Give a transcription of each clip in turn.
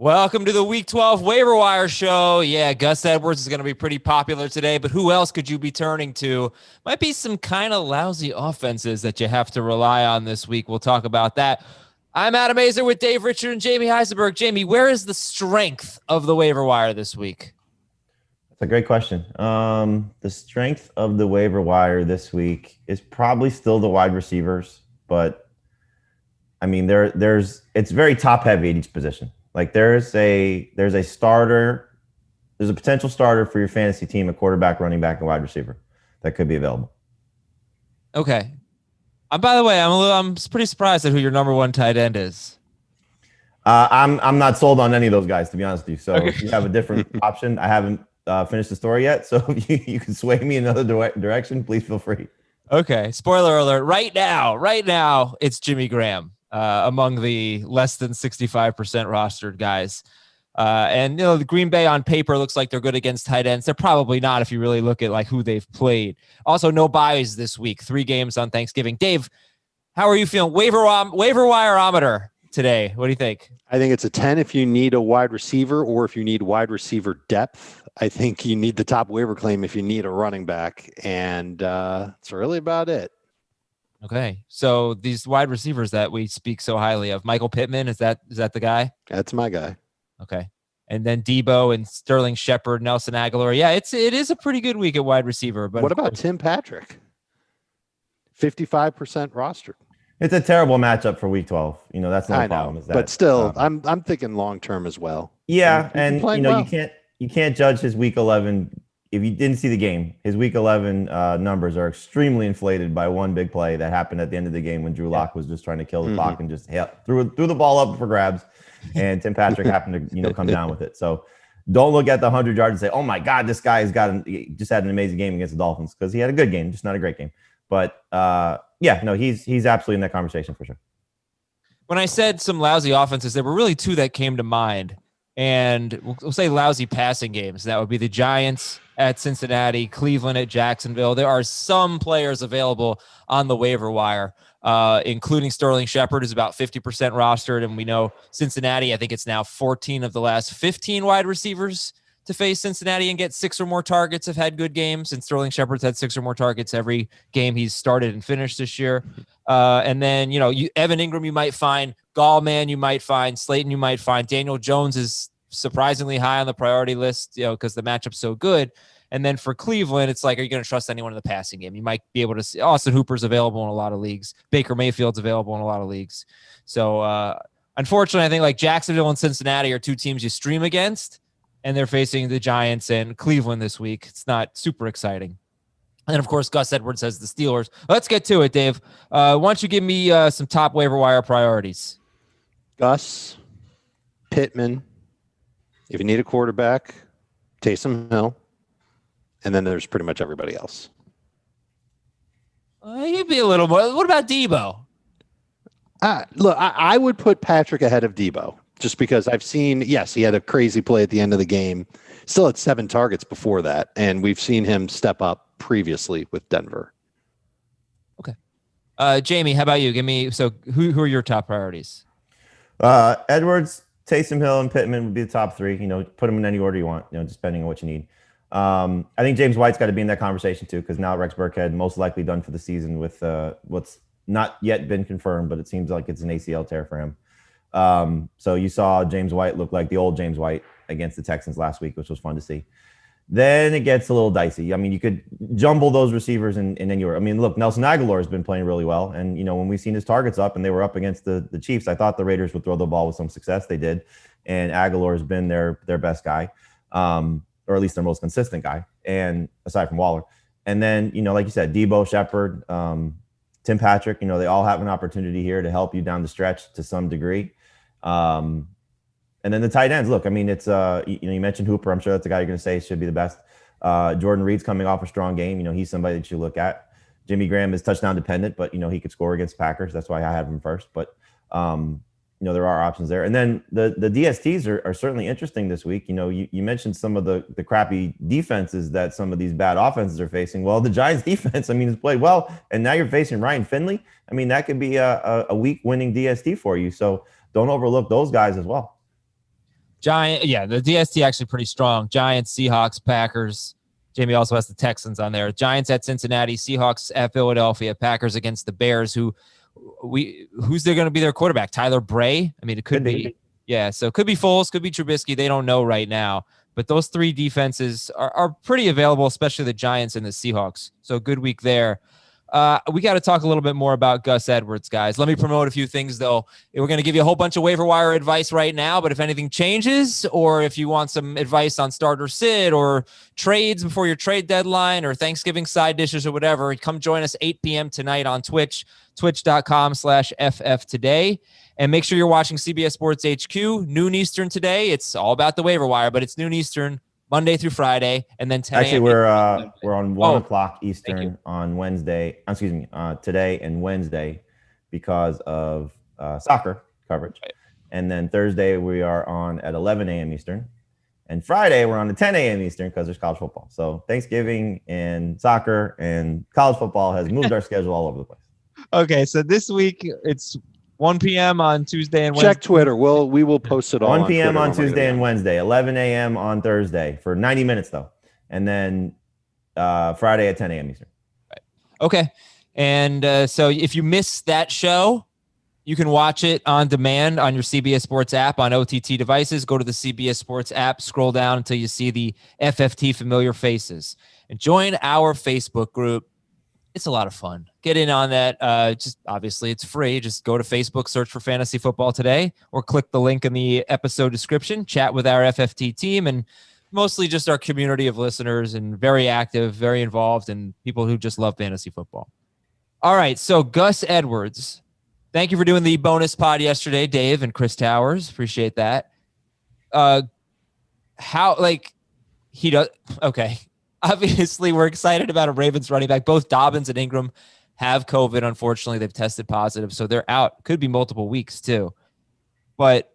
Welcome to the Week 12 Waiver Wire Show. Yeah, Gus Edwards is going to be pretty popular today, but who else could you be turning to? Might be some kind of lousy offenses that you have to rely on this week. We'll talk about that. I'm Adam Azer with Dave Richard and Jamie Heisenberg. Jamie, where is the strength of the waiver wire this week? That's a great question. The strength of the waiver wire this week is probably still the wide receivers, but I mean, it's very top heavy at each position. Like there's a starter, there's a potential starter for your fantasy team, a quarterback, running back, and wide receiver that could be available. Okay. By the way, I'm pretty surprised at who your number one tight end is. I'm not sold on any of those guys, to be honest with you. So if you have a different option, I haven't finished the story yet. So if you can sway me in another direction, please feel free. Okay. Spoiler alert. Right now, it's Jimmy Graham. Among the less than 65% rostered guys. And, the Green Bay on paper looks like they're good against tight ends. They're probably not if you really look at like who they've played. Also, no buys this week. 3 games on Thanksgiving. Dave, how are you feeling? Waiver wireometer today. What do you think? I think it's a 10 if you need a wide receiver or if you need wide receiver depth. I think you need the top waiver claim if you need a running back. And that's really about it. Okay, so these wide receivers that we speak so highly of, Michael Pittman, is that the guy? That's my guy. Okay, and then Debo and Sterling Shepard, Nelson Aguilar. Yeah, it is a pretty good week at wide receiver. But what about Tim Patrick? 55% rostered. It's a terrible matchup for Week 12. That's no problem. Is that, but still, I'm thinking long term as well. Yeah, and you can't judge his Week 11. If you didn't see the game, his Week 11 numbers are extremely inflated by one big play that happened at the end of the game when Drew Lock was just trying to kill the clock and just threw the ball up for grabs, and Tim Patrick happened to come down with it. So don't look at the 100 yards and say, "Oh my God, this guy just had an amazing game against the Dolphins," because he had a good game, just not a great game. But he's absolutely in that conversation for sure. When I said some lousy offenses, there were really 2 that came to mind. And we'll say lousy passing games. That would be the Giants at Cincinnati, Cleveland at Jacksonville. There are some players available on the waiver wire, including Sterling Shepard, is about 50% rostered. And we know Cincinnati, I think it's now 14 of the last 15 wide receivers to face Cincinnati and get 6 or more targets have had good games. And Sterling Shepard's had 6 or more targets every game he's started and finished this year. And then, Evan Ingram, you might find. Gallman, you might find. Slayton, you might find. Daniel Jones is surprisingly high on the priority list, because the matchup's so good. And then for Cleveland, it's like, are you going to trust anyone in the passing game? You might be able to see Austin Hooper's available in a lot of leagues. Baker Mayfield's available in a lot of leagues. So, unfortunately, I think like Jacksonville and Cincinnati are 2 teams you stream against, and they're facing the Giants and Cleveland this week. It's not super exciting. And, of course, Gus Edwards says the Steelers. Let's get to it, Dave. Why don't you give me some top waiver wire priorities? Gus, Pittman, if you need a quarterback, Taysom Hill, and then there's pretty much everybody else. You'd be a little more. What about Debo? Look, I would put Patrick ahead of Debo just because I've seen, yes, he had a crazy play at the end of the game. Still had 7 targets before that, and we've seen him step up previously with Denver. Okay. Jamie, how about you? Give me, so who are your top priorities? Edwards, Taysom Hill, and Pittman would be the top 3. Put them in any order you want, just depending on what you need. I think James White's got to be in that conversation too, because now Rex Burkhead most likely done for the season with what's not yet been confirmed, but it seems like it's an ACL tear for him. So you saw James White look like the old James White against the Texans last week, which was fun to see. Then it gets a little dicey. I mean, you could jumble those receivers in anywhere. I mean, look, Nelson Aguilar has been playing really well. And, when we've seen his targets up and they were up against the Chiefs, I thought the Raiders would throw the ball with some success. They did. And Aguilar has been their best guy, or at least their most consistent guy, and aside from Waller. And then, like you said, Debo, Shepard, Tim Patrick, they all have an opportunity here to help you down the stretch to some degree. And then the tight ends, look, I mean, it's, you mentioned Hooper. I'm sure that's the guy you're going to say should be the best. Jordan Reed's coming off a strong game. He's somebody that you look at. Jimmy Graham is touchdown dependent, but, he could score against Packers. That's why I have him first. But, there are options there. And then the DSTs are certainly interesting this week. You mentioned some of the crappy defenses that some of these bad offenses are facing. Well, the Giants defense, has played well. And now you're facing Ryan Finley. That could be a week winning DST for you. So don't overlook those guys as well. The DST actually pretty strong. Giants, Seahawks, Packers. Jamie also has the Texans on there. Giants at Cincinnati, Seahawks at Philadelphia, Packers against the Bears. Who's there going to be their quarterback? Tyler Bray? I mean, it could be. Yeah, so it could be Foles, could be Trubisky. They don't know right now. But those three defenses are pretty available, especially the Giants and the Seahawks. So good week there. We got to talk a little bit more about Gus Edwards, guys. Let me promote a few things, though. We're going to give you a whole bunch of waiver wire advice right now, but if anything changes, or if you want some advice on start or sit or trades before your trade deadline or Thanksgiving side dishes or whatever, come join us 8 p.m. tonight on Twitch, twitch.com/FF today. And make sure you're watching CBS Sports HQ, noon Eastern today. It's all about the waiver wire, but it's noon Eastern, Monday through Friday, and then 10 Actually, we're on 1 o'clock Eastern on Wednesday. Today and Wednesday because of soccer coverage. Right. And then Thursday we are on at 11 a.m. Eastern. And Friday we're on at 10 a.m. Eastern because there's college football. So Thanksgiving and soccer and college football has moved our schedule all over the place. Okay, so this week it's 1 p.m. on Tuesday and Wednesday. Check Twitter. We will post it all 1 p.m. on Twitter Tuesday and Wednesday, 11 a.m. on Thursday for 90 minutes, though. And then Friday at 10 a.m. Eastern. Right. Okay. And so if you miss that show, you can watch it on demand on your CBS Sports app on OTT devices. Go to the CBS Sports app, scroll down until you see the FFT familiar faces. And join our Facebook group. It's a lot of fun. Get in on that. Just obviously it's free. Just go to Facebook, search for Fantasy Football Today, or click the link in the episode description. Chat with our FFT team and mostly just our community of listeners and very active, very involved, and people who just love fantasy football. All right. So Gus Edwards, thank you for doing the bonus pod yesterday, Dave and Chris Towers. Appreciate that. He does. Okay. Obviously, we're excited about a Ravens running back. Both Dobbins and Ingram have COVID. Unfortunately, they've tested positive, so they're out. Could be multiple weeks, too. But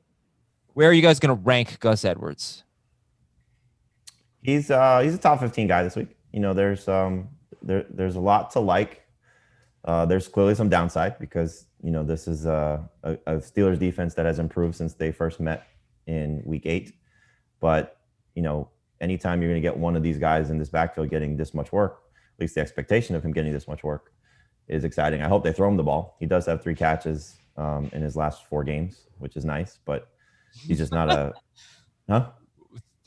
where are you guys going to rank Gus Edwards? He's a top 15 guy this week. You know, there's a lot to like. There's clearly some downside because, you know, this is a Steelers defense that has improved since they first met in week 8. But, you know, anytime you're going to get one of these guys in this backfield getting this much work, at least the expectation of him getting this much work is exciting. I hope they throw him the ball. He does have 3 catches in his last 4 games, which is nice, but he's just not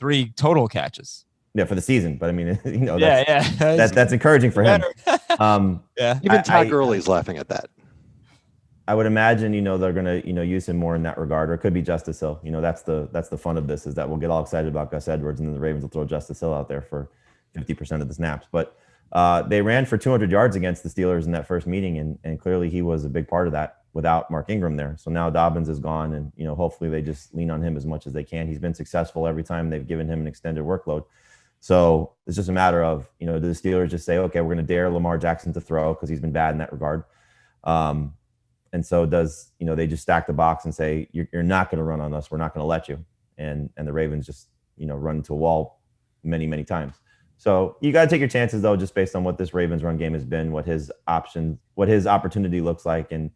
3 total catches. Yeah, for the season. But I mean, you know, that's encouraging for him. Even Todd Gurley's laughing at that. I would imagine, you know, they're going to, you know, use him more in that regard, or it could be Justice Hill. You know, that's the fun of this, is that we'll get all excited about Gus Edwards and then the Ravens will throw Justice Hill out there for 50% of the snaps. But they ran for 200 yards against the Steelers in that first meeting, and clearly he was a big part of that without Mark Ingram there. So now Dobbins is gone, and, you know, hopefully they just lean on him as much as they can. He's been successful every time they've given him an extended workload. So it's just a matter of, you know, do the Steelers just say, okay, we're going to dare Lamar Jackson to throw because he's been bad in that regard. And so they just stack the box and say, you're not going to run on us. We're not going to let you. And the Ravens just, you know, run into a wall many, many times. So you got to take your chances, though, just based on what this Ravens run game has been, what his opportunity looks like, and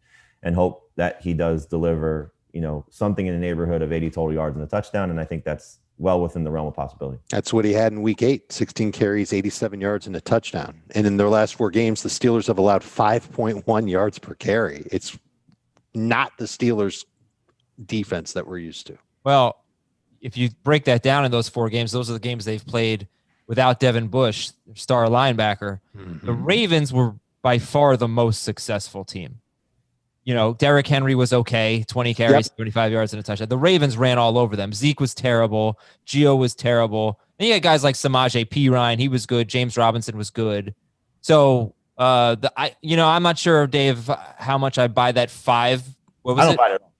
hope that he does deliver, you know, something in the neighborhood of 80 total yards and a touchdown. And I think that's well within the realm of possibility. That's what he had in week 8, 16 carries, 87 yards and a touchdown. And in their last 4 games, the Steelers have allowed 5.1 yards per carry. It's not the Steelers defense that we're used to. Well, if you break that down in those 4 games, those are the games they've played without Devin Bush, their star linebacker. Mm-hmm. The Ravens were by far the most successful team. You know, Derrick Henry was okay, 20 carries, 75 yards and a touchdown. The Ravens ran all over them. Zeke was terrible. Gio was terrible. And you had guys like Samaje Perine. He was good. James Robinson was good. So, I'm not sure, Dave, how much I buy that 5. What was it? I don't buy it at all.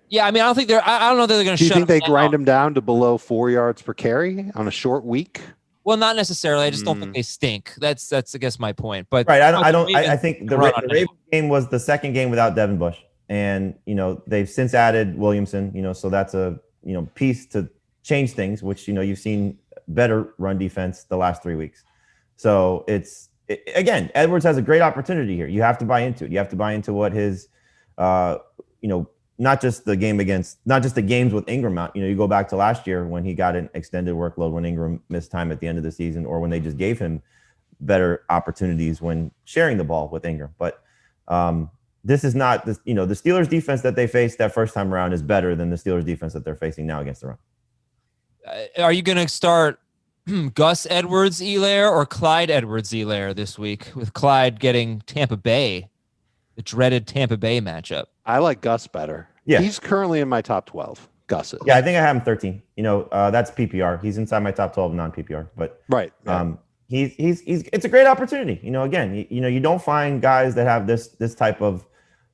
Yeah, I mean, I don't know that they're going to shut him down. Do you think they grind him down to below 4 yards per carry on a short week? Well, not necessarily. I just don't think they stink. That's I guess my point. But right, I think the Ravens game was the second game without Devin Bush, and, you know, they've since added Williamson. You know, so that's a, you know, piece to change things, which, you know, you've seen better run defense the last 3 weeks. So again, Edwards has a great opportunity here. You have to buy into it. You have to buy into what his not just the games with Ingram out. You go back to last year when he got an extended workload, when Ingram missed time at the end of the season, or when they just gave him better opportunities when sharing the ball with Ingram. But this is not the Steelers defense that they faced that first time around is better than the Steelers defense that they're facing now against the run. Are you going to start Gus Edwards-Helaire or Clyde Edwards-Helaire this week, with Clyde getting Tampa Bay, the dreaded Tampa Bay matchup? I like Gus better. Yeah. He's currently in my top 12. Gus is. Yeah, I think I have him 13. That's PPR. He's inside my top 12 non-PPR. But right. Yeah. He's it's a great opportunity. Again, you don't find guys that have this type of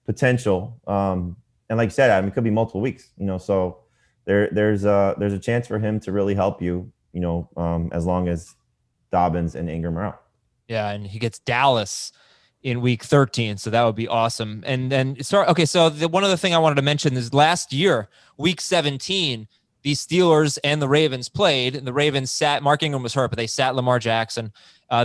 potential. And like you said, Adam, it could be multiple weeks. So there's a chance for him to really help you. As long as Dobbins and Ingram are out. Yeah, and he gets Dallas in week 13, so that would be awesome. And then so one other thing I wanted to mention is last year, week 17, the Steelers and the Ravens played, and the Ravens sat, Mark Ingram was hurt, but they sat Lamar Jackson.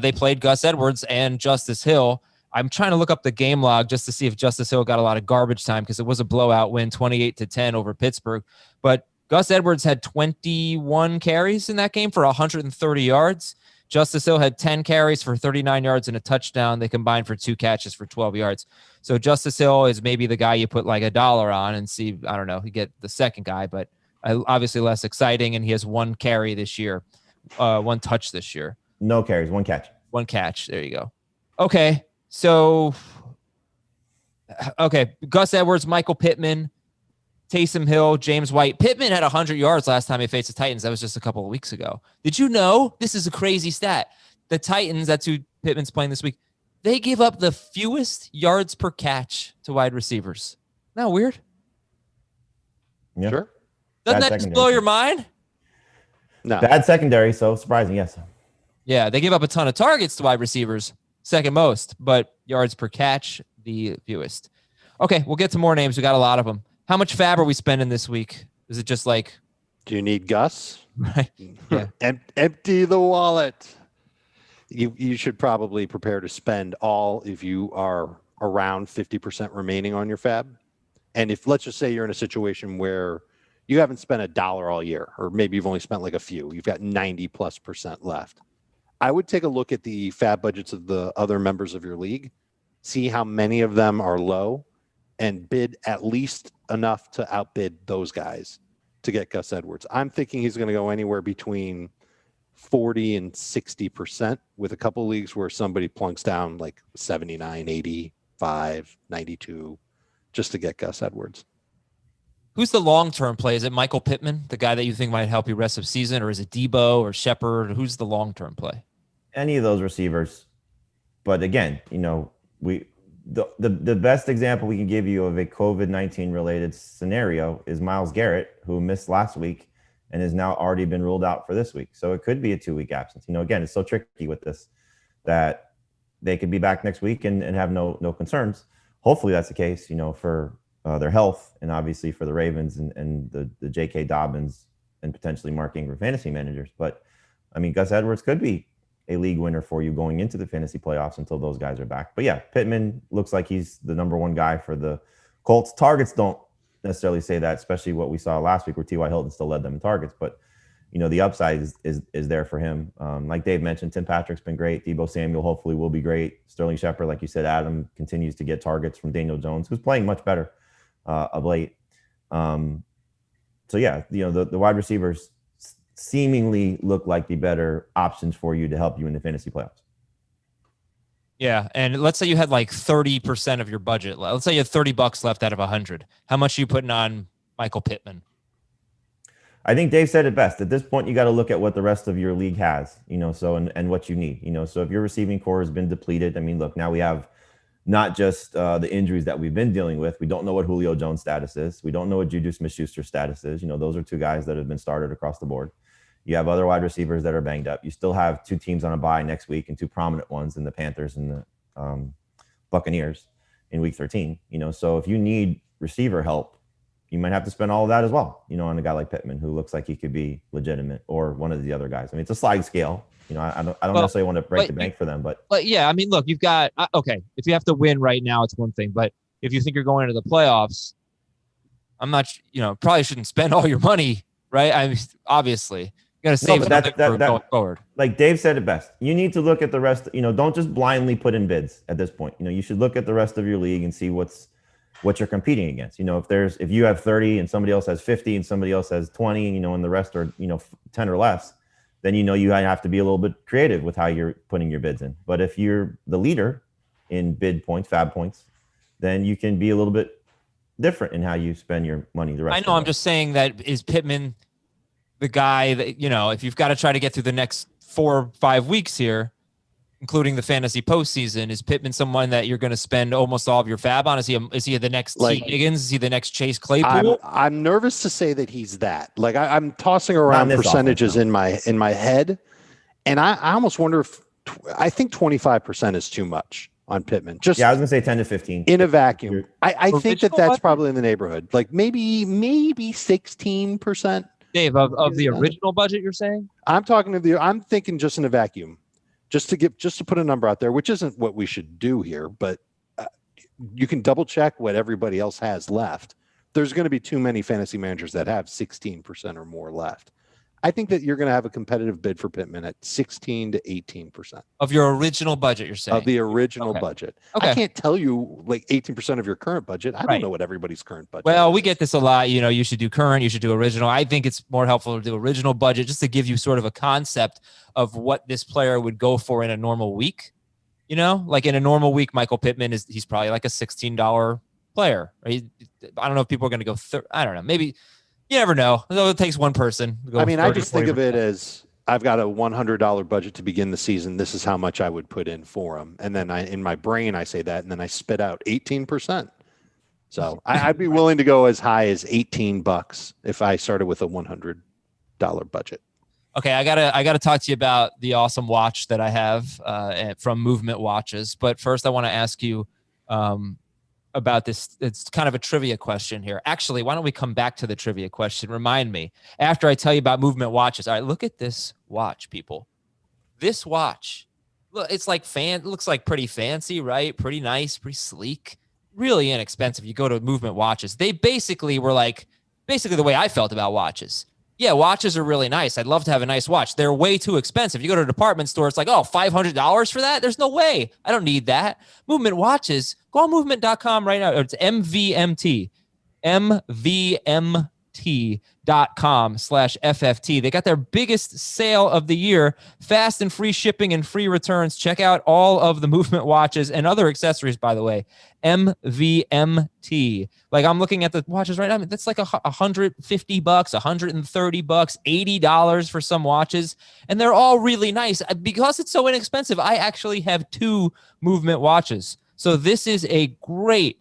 They played Gus Edwards and Justice Hill. I'm trying to look up the game log just to see if Justice Hill got a lot of garbage time, because it was a blowout win, 28-10 over Pittsburgh. But Gus Edwards had 21 carries in that game for 130 yards. Justice Hill had 10 carries for 39 yards and a touchdown. They combined for 2 catches for 12 yards. So Justice Hill is maybe the guy you put like $1 on and see, I don't know, you get the second guy, but obviously less exciting. And he has 1 carry this year, 1 touch this year. No carries, 1 catch. 1 catch. There you go. Okay. So, Gus Edwards, Michael Pittman, Taysom Hill, James White. Pittman had 100 yards last time he faced the Titans. That was just a couple of weeks ago. Did you know? This is a crazy stat. The Titans, that's who Pittman's playing this week, they give up the fewest yards per catch to wide receivers. Isn't that weird? Yeah. Sure. Doesn't that just blow your mind? No. Bad secondary, so surprising, yes. Yeah, they give up a ton of targets to wide receivers, second most, but yards per catch, the fewest. Okay, we'll get to more names. We got a lot of them. How much fab are we spending this week? Is it just like... Do you need Gus? Right. Yeah. Empty the wallet. You should probably prepare to spend all if you are around 50% remaining on your fab. And if, let's just say you're in a situation where you haven't spent $1 all year, or maybe you've only spent like a few, you've got 90+% left. I would take a look at the fab budgets of the other members of your league, see how many of them are low, and bid at least enough to outbid those guys to get Gus Edwards. I'm thinking he's going to go anywhere between 40 and 60%, with a couple of leagues where somebody plunks down like 79, 85, 92 just to get Gus Edwards. Who's the long-term play? Is it Michael Pittman, the guy that you think might help you rest of season, or is it Debo or Shepard? Who's the long-term play? Any of those receivers. But again, the best example we can give you of a COVID-19 related scenario is Myles Garrett, who missed last week and has now already been ruled out for this week. So it could be a 2-week absence. Again, it's so tricky with this that they could be back next week and have no concerns. Hopefully that's the case, for their health, and obviously for the Ravens and the J.K. Dobbins and potentially Mark Ingram fantasy managers. But Gus Edwards could be a league winner for you going into the fantasy playoffs until those guys are back. But yeah, Pittman looks like he's the number 1 guy for the Colts. Targets don't necessarily say that, especially what we saw last week where T.Y. Hilton still led them in targets. But, the upside is there for him. Like Dave mentioned, Tim Patrick's been great. Debo Samuel hopefully will be great. Sterling Shepard, like you said, Adam, continues to get targets from Daniel Jones, who's playing much better of late. So yeah, the wide receivers seemingly look like the better options for you to help you in the fantasy playoffs. Yeah, and let's say you had like 30% of your budget. Let's say you had $30 left out of 100. How much are you putting on Michael Pittman? I think Dave said it best. At this point, you got to look at what the rest of your league has, so and what you need, So if your receiving core has been depleted, look, now we have not just the injuries that we've been dealing with. We don't know what Julio Jones' status is. We don't know what Juju Smith-Schuster's status is. Those are 2 guys that have been started across the board. You have other wide receivers that are banged up. You still have 2 teams on a bye next week, and 2 prominent ones in the Panthers and the Buccaneers in week 13. So if you need receiver help, you might have to spend all of that as well, on a guy like Pittman, who looks like he could be legitimate, or one of the other guys. It's a sliding scale. I don't necessarily want to break the bank for them, but yeah, look, you've got, okay, if you have to win right now, it's one thing, but if you think you're going into the playoffs, I'm not, probably shouldn't spend all your money, right? I mean, obviously, you got to save something going forward. Like Dave said it best. You need to look at the rest. Don't just blindly put in bids at this point. You should look at the rest of your league and see what you're competing against. If you have 30 and somebody else has 50 and somebody else has 20, and the rest are 10 or less, then you have to be a little bit creative with how you're putting your bids in. But if you're the leader in bid points, fab points, then you can be a little bit different in how you spend your money the rest I know. I'm just saying that is Pittman the guy that, if you've got to try to get through the next 4 or 5 weeks here, including the fantasy postseason, is Pittman someone that you're going to spend almost all of your fab on? Is he the next T. Higgins? Is he the next Chase Claypool? I'm nervous to say that he's that. Like I'm tossing around percentages in my head, and I almost wonder if I think 25% is too much on Pittman. I was gonna say 10 to 15 in a vacuum. I think that's probably in the neighborhood, like maybe 16%. Dave, of the original budget, you're saying? I'm thinking just in a vacuum, just to put a number out there, which isn't what we should do here, but you can double check what everybody else has left. There's going to be too many fantasy managers that have 16% or more left. I think that you're going to have a competitive bid for Pittman at 16 to 18% of your original budget. You're saying of the original budget. I can't tell you like 18% of your current budget. I don't know what everybody's current budget. Well, is. We get this a lot. You should do current. You should do original. I think it's more helpful to do original budget just to give you sort of a concept of what this player would go for in a normal week. Like in a normal week, Michael Pittman he's probably like a $16 player. Right? I don't know if people are going to go. I don't know. Maybe. You never know. It takes one person. I just think of it as I've got a $100 budget to begin the season. This is how much I would put in for him. And then in my brain, I say that, and then I spit out 18%. So I'd be willing to go as high as $18 if I started with a $100 budget. Okay, I gotta talk to you about the awesome watch that I have from Movement Watches. But first, I want to ask you about this. It's kind of a trivia question here. Actually, why don't we come back to the trivia question? Remind me after I tell you about Movement Watches. All right, look at this watch, people. This watch, look, it's like it looks like pretty fancy, right? Pretty nice, pretty sleek, really inexpensive. You go to Movement Watches. They basically were like the way I felt about watches. Yeah, watches are really nice. I'd love to have a nice watch. They're way too expensive. You go to a department store, it's like, oh, $500 for that? There's no way. I don't need that. Movement Watches, go on movement.com right now. It's MVMT. MVMT.com/FFT. They got their biggest sale of the year. Fast and free shipping and free returns. Check out all of the Movement watches and other accessories, by the way. MVMT. Like I'm looking at the watches right now. I mean, that's like $150, $130, $80 for some watches. And they're all really nice. Because it's so inexpensive, I actually have 2 Movement watches. So this is a great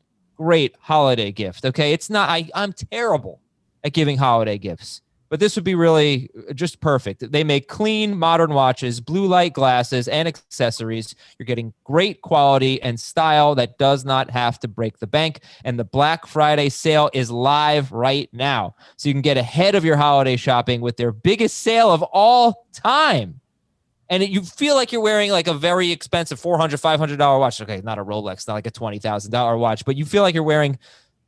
holiday gift. Okay. It's not, I'm terrible at giving holiday gifts, but this would be really just perfect. They make clean, modern watches, blue light glasses, and accessories. You're getting great quality and style that does not have to break the bank. And the Black Friday sale is live right now. So you can get ahead of your holiday shopping with their biggest sale of all time. And you feel like you're wearing like a very expensive $400, $500 watch. Okay, not a Rolex, not like a $20,000 watch, but you feel like you're wearing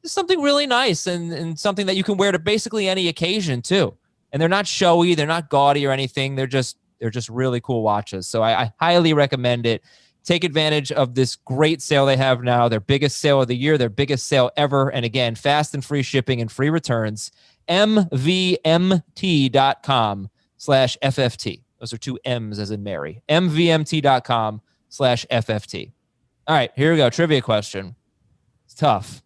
something really nice and something that you can wear to basically any occasion too. And they're not showy, they're not gaudy or anything. They're just really cool watches. So I highly recommend it. Take advantage of this great sale they have now. Their biggest sale of the year, their biggest sale ever. And again, fast and free shipping and free returns. MVMT.com/FFT. Those are 2 M's as in Mary. MVMT.com/FFT. All right, here we go. Trivia question. It's tough.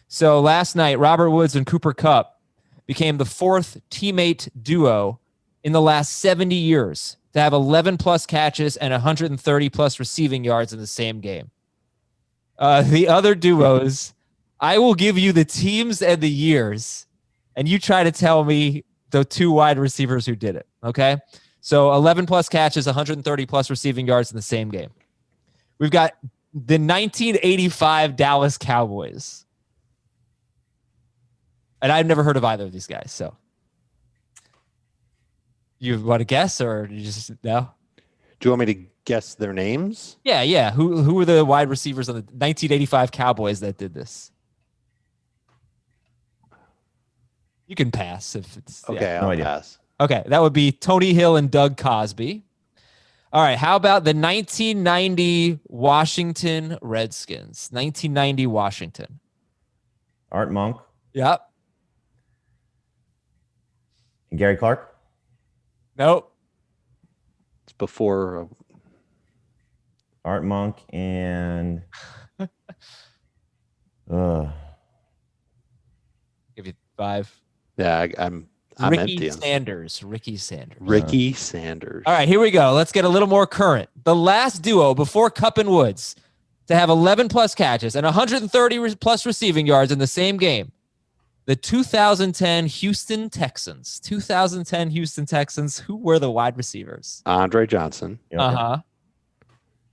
So last night, Robert Woods and Cooper Kupp became the 4th teammate duo in the last 70 years to have 11-plus catches and 130-plus receiving yards in the same game. The other duos, I will give you the teams and the years, and you try to tell me the 2 wide receivers who did it, okay? So 11-plus catches, 130-plus receiving yards in the same game. We've got the 1985 Dallas Cowboys. And I've never heard of either of these guys. So you want to guess or you just no? Do you want me to guess their names? Yeah. Who were the wide receivers on the 1985 Cowboys that did this? You can pass if it's Okay, no I'll idea. pass. Okay, that would be Tony Hill and Doug Cosby. All right, how about the 1990 Washington Redskins? 1990 Washington. Art Monk Yep. and Gary Clark. Nope. It's before. Art Monk and Give you 5. Yeah, I'm Ricky empty. Sanders. Ricky Sanders. Ricky Sanders. All right, here we go. Let's get a little more current. The last duo before Kupp and Woods to have 11 plus catches and 130 plus receiving yards in the same game. The 2010 Houston Texans. 2010 Houston Texans. Who were the wide receivers? Andre Johnson. you know,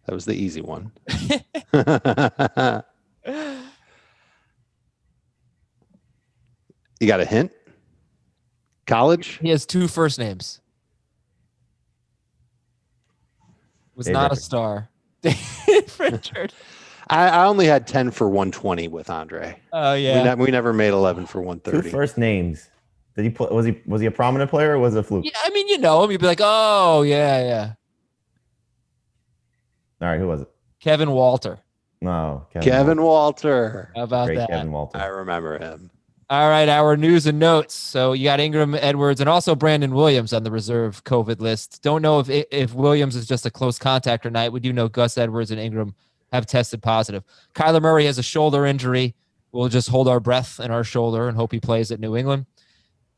That was the easy one. You got a hint? College? He has 2 first names. Was Dave not a Richard. star. Dave Richard. I only had 10 for 120 with Andre. Oh yeah. We never made 11 for two 130. first names. Did he play? Was he a prominent player or was it a fluke? Yeah, I mean, you know him. You'd be like, oh yeah. All right, who was it? Kevin Walter. No, Kevin Walter. How about Great that? Kevin Walter. I remember him. All right, our news and notes. So you got Ingram, Edwards, and also Brandon Williams on the reserve COVID list. Don't know if Williams is just a close contact or not. We do know Gus Edwards and Ingram have tested positive. Kyler Murray has a shoulder injury. We'll just hold our breath in our shoulder and hope he plays at New England.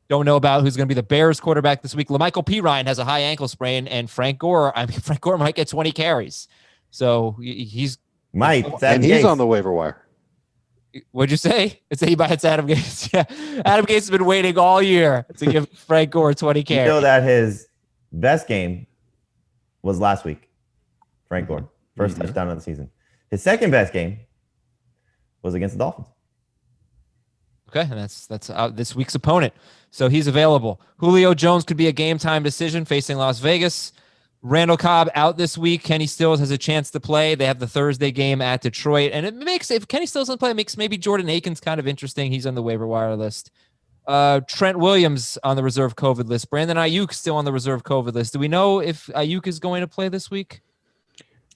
Don't know about who's going to be the Bears quarterback this week. LaMichael Pirine has a high ankle sprain, and Frank Gore might get 20 carries. So he's Mike, And he's on the waiver wire. What'd you say? It's Adam Gates. Yeah, Adam Gates has been waiting all year to give Frank Gore 20 You carries. know that his best game was last week. Frank Gore, 1st touchdown of the season. His second best game was against the Dolphins. Okay, and that's this week's opponent. So he's available. Julio Jones could be a game time decision facing Las Vegas. Randall Cobb out this week. Kenny Stills has a chance to play. They have the Thursday game at Detroit. And it makes, if Kenny Stills doesn't play, it makes maybe Jordan Aikens kind of interesting. He's on the waiver wire list. Trent Williams on the reserve COVID list. Brandon Ayuk still on the reserve COVID list. Do we know if Ayuk is going to play this week?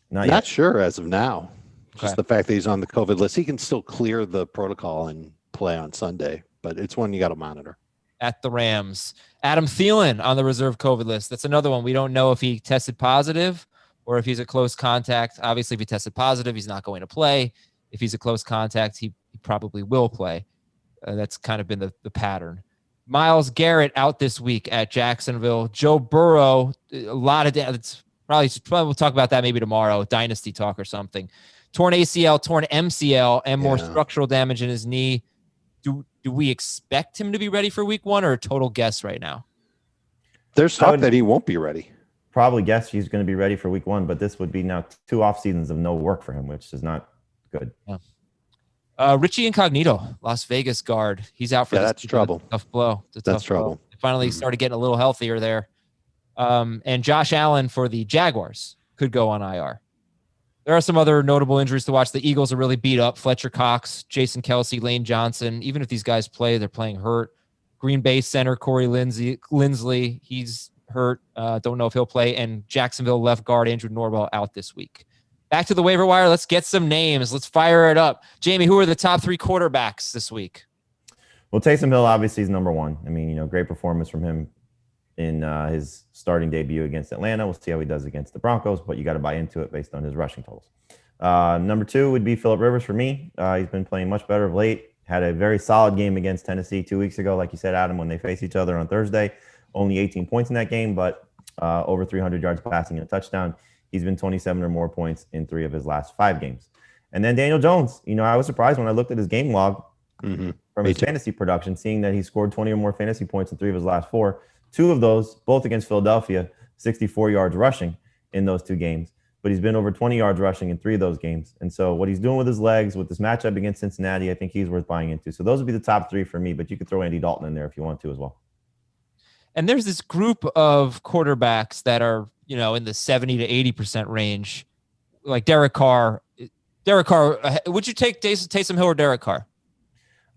Not Not yet. sure as of now. Just Okay. the fact that he's on the COVID list. He can still clear the protocol and play on Sunday, but it's one you got to monitor. At the Rams. Adam Thielen on the reserve COVID list. That's another one. We don't know if he tested positive or if he's a close contact. Obviously, if he tested positive, he's not going to play. If he's a close contact, he probably will play. That's kind of been the pattern. Myles Garrett out this week at Jacksonville. Joe Burrow, a lot of it's probably we'll talk about that maybe tomorrow, dynasty talk or something. Torn ACL, torn MCL, and more structural damage in his knee. Do we expect him to be ready for week 1 or a total guess right now? There's talk that he won't be ready. Probably guess he's going to be ready for week 1, but this would be now 2 off seasons of no work for him, which is not good. Yeah. Richie Incognito, Las Vegas guard. He's out for this that's season. trouble. Tough blow. It's a That's tough blow. trouble. They finally started getting a little healthier there. And Josh Allen for the Jaguars could go on IR. There are some other notable injuries to watch. The Eagles are really beat up. Fletcher Cox, Jason Kelsey, Lane Johnson. Even if these guys play, they're playing hurt. Green Bay center Corey Linsley, he's hurt. Don't know if he'll play. And Jacksonville left guard Andrew Norwell out this week. Back to the waiver wire. Let's get some names. Let's fire it up. Jamie, who are the top 3 quarterbacks this week? Well, Taysom Hill obviously is number 1. I mean, great performance from him in his starting debut against Atlanta. We'll see how he does against the Broncos, but you got to buy into it based on his rushing totals. Number 2 would be Phillip Rivers for me. He's been playing much better of late. Had a very solid game against Tennessee 2 weeks ago, like you said, Adam, when they faced each other on Thursday. Only 18 points in that game, but over 300 yards passing and a touchdown. He's been 27 or more points in 3 of his last 5 games. And then Daniel Jones. I was surprised when I looked at his game log from his fantasy production, seeing that he scored 20 or more fantasy points in 3 of his last 4. 2 of those, both against Philadelphia, 64 yards rushing in those 2 games. But he's been over 20 yards rushing in 3 of those games. And so what he's doing with his legs, with this matchup against Cincinnati, I think he's worth buying into. So those would be the top 3 for me, but you could throw Andy Dalton in there if you want to as well. And there's this group of quarterbacks that are, in the 70 to 80% range, like Derek Carr. Would you take Taysom Hill or Derek Carr?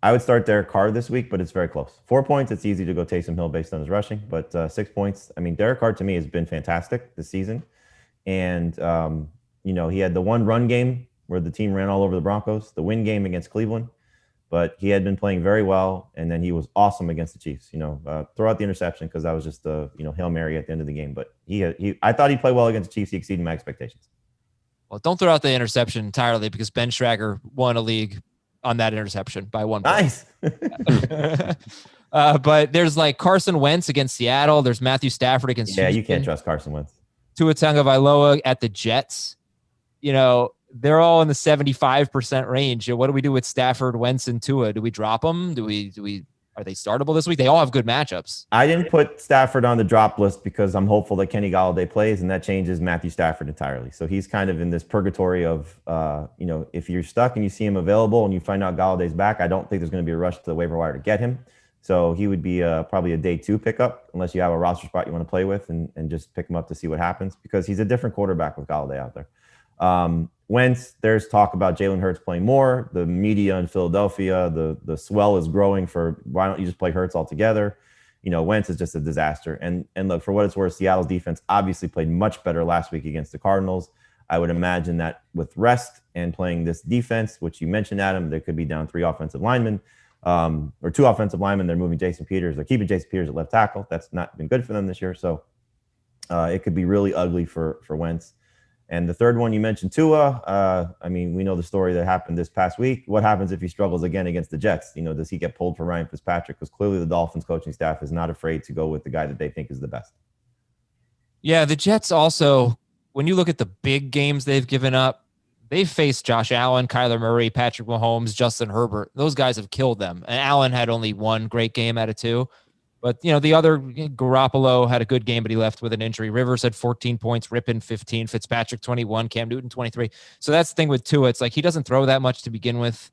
I would start Derek Carr this week, but it's very close. 4 points, it's easy to go Taysom Hill based on his rushing, but 6 points. I mean, Derek Carr to me has been fantastic this season. And, he had the one run game where the team ran all over the Broncos, the win game against Cleveland, but he had been playing very well. And then he was awesome against the Chiefs, throw out the interception because that was just a, Hail Mary at the end of the game. But I thought he'd play well against the Chiefs. He exceeded my expectations. Well, don't throw out the interception entirely because Ben Schrager won a league on that interception by 1 point. Nice. But there's like Carson Wentz against Seattle. There's Matthew Stafford against Houston. You can't trust Carson Wentz. Tua Tagovailoa at the Jets. They're all in the 75% range. What do we do with Stafford, Wentz, and Tua? Do we drop them? Are they startable this week? They all have good matchups. I didn't put Stafford on the drop list because I'm hopeful that Kenny Golladay plays, and that changes Matthew Stafford entirely. So he's kind of in this purgatory of, if you're stuck and you see him available and you find out Galladay's back, I don't think there's going to be a rush to the waiver wire to get him. So he would be probably a day 2 pickup unless you have a roster spot you want to play with and just pick him up to see what happens because he's a different quarterback with Golladay out there. Wentz, there's talk about Jalen Hurts playing more. The media in Philadelphia, the swell is growing for why don't you just play Hurts altogether? Wentz is just a disaster. And look, for what it's worth, Seattle's defense obviously played much better last week against the Cardinals. I would imagine that with rest and playing this defense, which you mentioned, Adam, they could be down 3 offensive linemen or 2 offensive linemen. They're moving Jason Peters. They're keeping Jason Peters at left tackle. That's not been good for them this year. So it could be really ugly for Wentz. And the third one you mentioned, Tua. We know the story that happened this past week. What happens if he struggles again against the Jets? Does he get pulled for Ryan Fitzpatrick? Because clearly the Dolphins coaching staff is not afraid to go with the guy that they think is the best. Yeah, the Jets also, when you look at the big games they've given up, they've faced Josh Allen, Kyler Murray, Patrick Mahomes, Justin Herbert. Those guys have killed them. And Allen had only 1 great game out of 2. But, the other, Garoppolo had a good game, but he left with an injury. Rivers had 14 points, Rippon 15, Fitzpatrick 21, Cam Newton 23. So that's the thing with Tua. It's like he doesn't throw that much to begin with.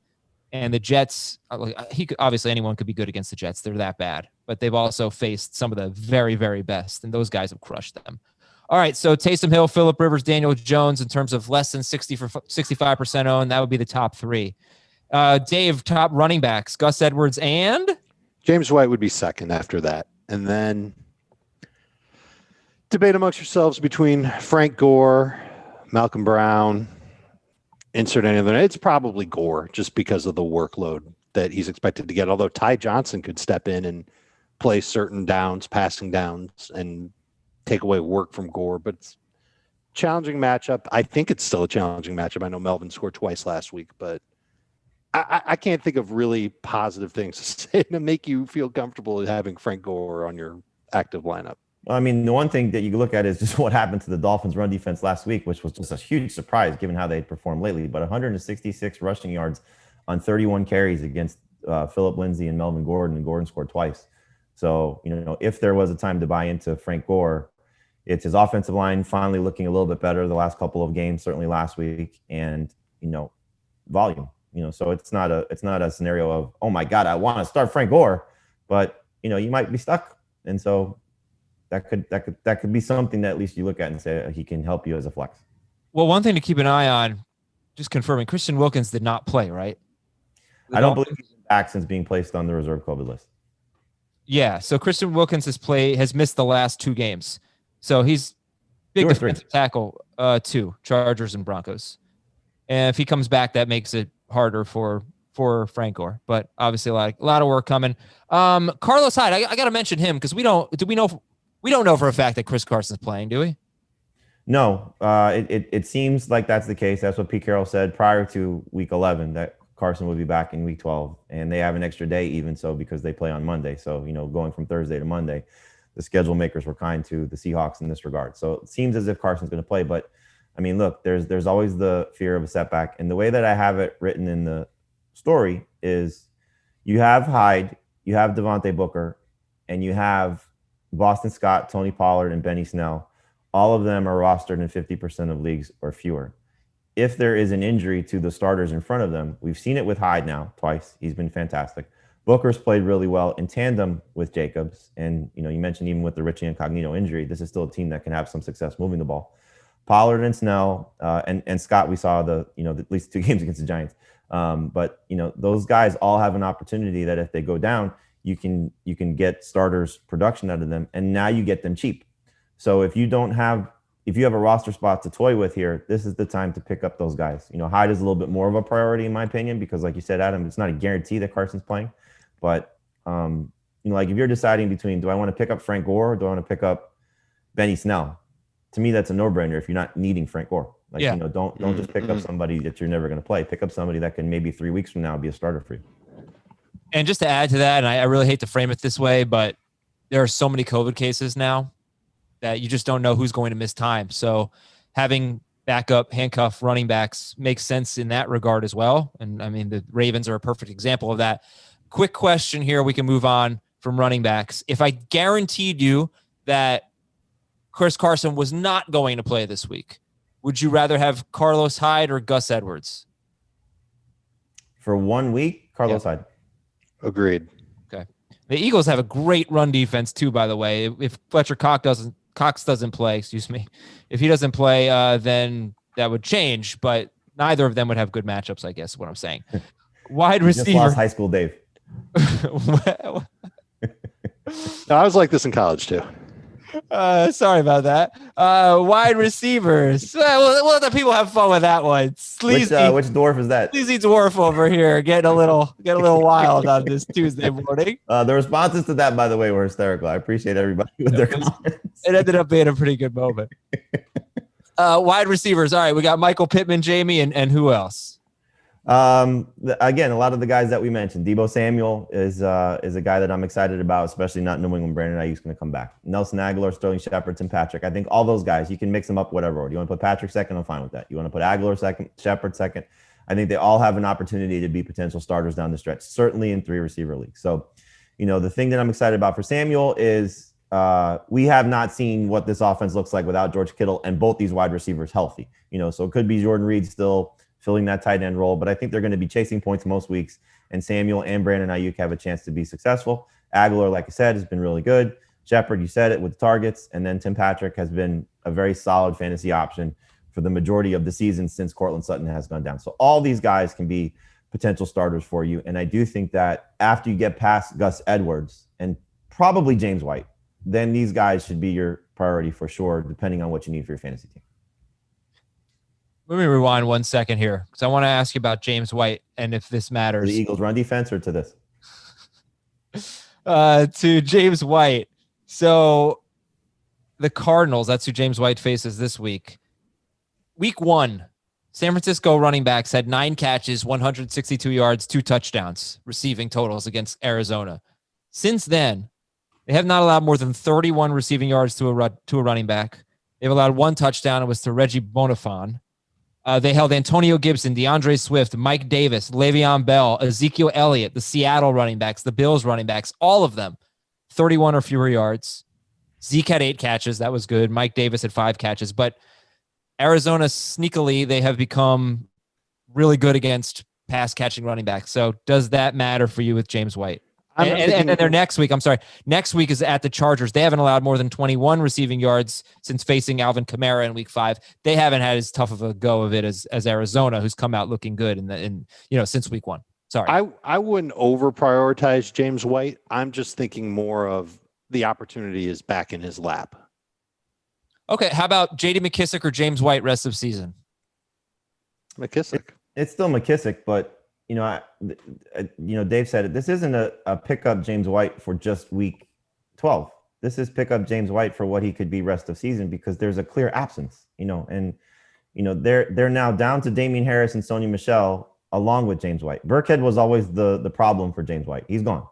And the Jets, obviously anyone could be good against the Jets. They're that bad. But they've also faced some of the very, very best, and those guys have crushed them. All right, so Taysom Hill, Phillip Rivers, Daniel Jones, in terms of less than 65% owned, that would be the top 3. Dave, top running backs, Gus Edwards and... James White would be second after that. And then debate amongst yourselves between Frank Gore, Malcolm Brown, insert any other. It's probably Gore just because of the workload that he's expected to get. Although Ty Johnson could step in and play certain downs, passing downs, and take away work from Gore. But it's a challenging matchup. I think it's still a challenging matchup. I know Melvin scored twice last week, but I can't think of really positive things to say to make you feel comfortable having Frank Gore on your active lineup. Well, the one thing that you look at is just what happened to the Dolphins' run defense last week, which was just a huge surprise given how they performed lately. But 166 rushing yards on 31 carries against Phillip Lindsay and Melvin Gordon, and Gordon scored twice. So, if there was a time to buy into Frank Gore, it's his offensive line finally looking a little bit better the last couple of games, certainly last week, and, volume. So it's not a scenario of, oh my God, I want to start Frank Gore, but you might be stuck. And so that could be something that at least you look at and say he can help you as a flex. Well, one thing to keep an eye on, just confirming, Christian Wilkins did not play, right? I don't believe he's back since being placed on the reserve COVID list. Yeah. So Christian Wilkins has missed the last 2 games. So he's big defensive tackle, 2 Chargers and Broncos. And if he comes back, that makes it harder for Frank Gore, but obviously a lot of work coming. Carlos Hyde, I got to mention him because we don't know for a fact that Chris Carson's playing, do we? No, it seems like that's the case. That's what Pete Carroll said prior to week 11, that Carson would be back in week 12, and they have an extra day even so because they play on Monday. So, going from Thursday to Monday, the schedule makers were kind to the Seahawks in this regard. So it seems as if Carson's going to play, but look, there's always the fear of a setback. And the way that I have it written in the story is you have Hyde, you have Devontae Booker, and you have Boston Scott, Tony Pollard, and Benny Snell. All of them are rostered in 50% of leagues or fewer. If there is an injury to the starters in front of them, we've seen it with Hyde now twice. He's been fantastic. Booker's played really well in tandem with Jacobs. And, you mentioned even with the Richie Incognito injury, this is still a team that can have some success moving the ball. Pollard and Snell and Scott. We saw at least 2 games against the Giants. But those guys all have an opportunity that if they go down, you can get starters production out of them, and now you get them cheap. So if you have a roster spot to toy with here, this is the time to pick up those guys. Hyde is a little bit more of a priority in my opinion, because like you said, Adam, it's not a guarantee that Carson's playing, but like if you're deciding between, do I want to pick up Frank Gore or do I want to pick up Benny Snell? To me, that's a no-brainer if you're not needing Frank Gore. Don't just pick up somebody that you're never going to play. Pick up somebody that can maybe 3 weeks from now be a starter for you. And just to add to that, and I really hate to frame it this way, but there are so many COVID cases now that you just don't know who's going to miss time. So having backup handcuff running backs makes sense in that regard as well. And I mean, the Ravens are a perfect example of that. Quick question here. We can move on from running backs. If I guaranteed you that Chris Carson was not going to play this week, would you rather have Carlos Hyde or Gus Edwards? For 1 week, Carlos Hyde. Agreed. Okay. The Eagles have a great run defense too, by the way. If Fletcher Cox doesn't play, if he doesn't play, then that would change, but neither of them would have good matchups, I guess is what I'm saying. Wide receiver. Just lost high school Dave. No, I was like this in college too. Sorry about that. Wide receivers. We'll let the people have fun with that one. Sleazy, which dwarf is that? Sleazy dwarf over here, getting a little wild on this Tuesday morning. The responses to that, by the way, were hysterical. I appreciate everybody with their comments. It ended up being a pretty good moment. Wide receivers. All right, we got Michael Pittman, Jamie, and who else? Again, a lot of the guys that we mentioned. Deebo Samuel is a guy that I'm excited about, especially not knowing when Brandon Ayuk's going to come back. Nelson Aguilar, Sterling Shepard, Tim Patrick. I think all those guys, you can mix them up whatever order. You want to put Patrick second, I'm fine with that. You want to put Aguilar second, Shepard second. I think they all have an opportunity to be potential starters down the stretch, certainly in 3 receiver leagues. So, the thing that I'm excited about for Samuel is we have not seen what this offense looks like without George Kittle and both these wide receivers healthy. So it could be Jordan Reed still filling that tight end role, but I think they're going to be chasing points most weeks, and Samuel and Brandon Ayuk have a chance to be successful. Aguilar, like I said, has been really good. Shepard, you said it, with targets, and then Tim Patrick has been a very solid fantasy option for the majority of the season since Cortland Sutton has gone down. So all these guys can be potential starters for you, and I do think that after you get past Gus Edwards and probably James White, then these guys should be your priority for sure, depending on what you need for your fantasy team. Let me rewind 1 second here, because I want to ask you about James White and if this matters. To the Eagles' run defense or to this? To James White. So the Cardinals, that's who James White faces this week. Week 1, San Francisco running backs had 9 catches, 162 yards, 2 touchdowns, receiving totals against Arizona. Since then, they have not allowed more than 31 receiving yards to a running back. They've allowed 1 touchdown. It was to Reggie Bonifon. They held Antonio Gibson, DeAndre Swift, Mike Davis, Le'Veon Bell, Ezekiel Elliott, the Seattle running backs, the Bills running backs, all of them, 31 or fewer yards. Zeke had 8 catches. That was good. Mike Davis had 5 catches. But Arizona, sneakily, they have become really good against pass-catching running backs. So does that matter for you with James White? And then their next week is at the Chargers. They haven't allowed more than 21 receiving yards since facing Alvin Kamara in week 5. They haven't had as tough of a go of it as Arizona, who's come out looking good since week 1. Sorry. I wouldn't over prioritize James White. I'm just thinking more of the opportunity is back in his lap. Okay. How about JD McKissick or James White rest of season? McKissick. It's still McKissick, but Dave said it. This isn't a pickup James White for just week 12. This is pickup James White for what he could be rest of season, because there's a clear absence, they're now down to Damian Harris and Sony Michel along with James White. Burkhead was always the problem for James White. He's gone,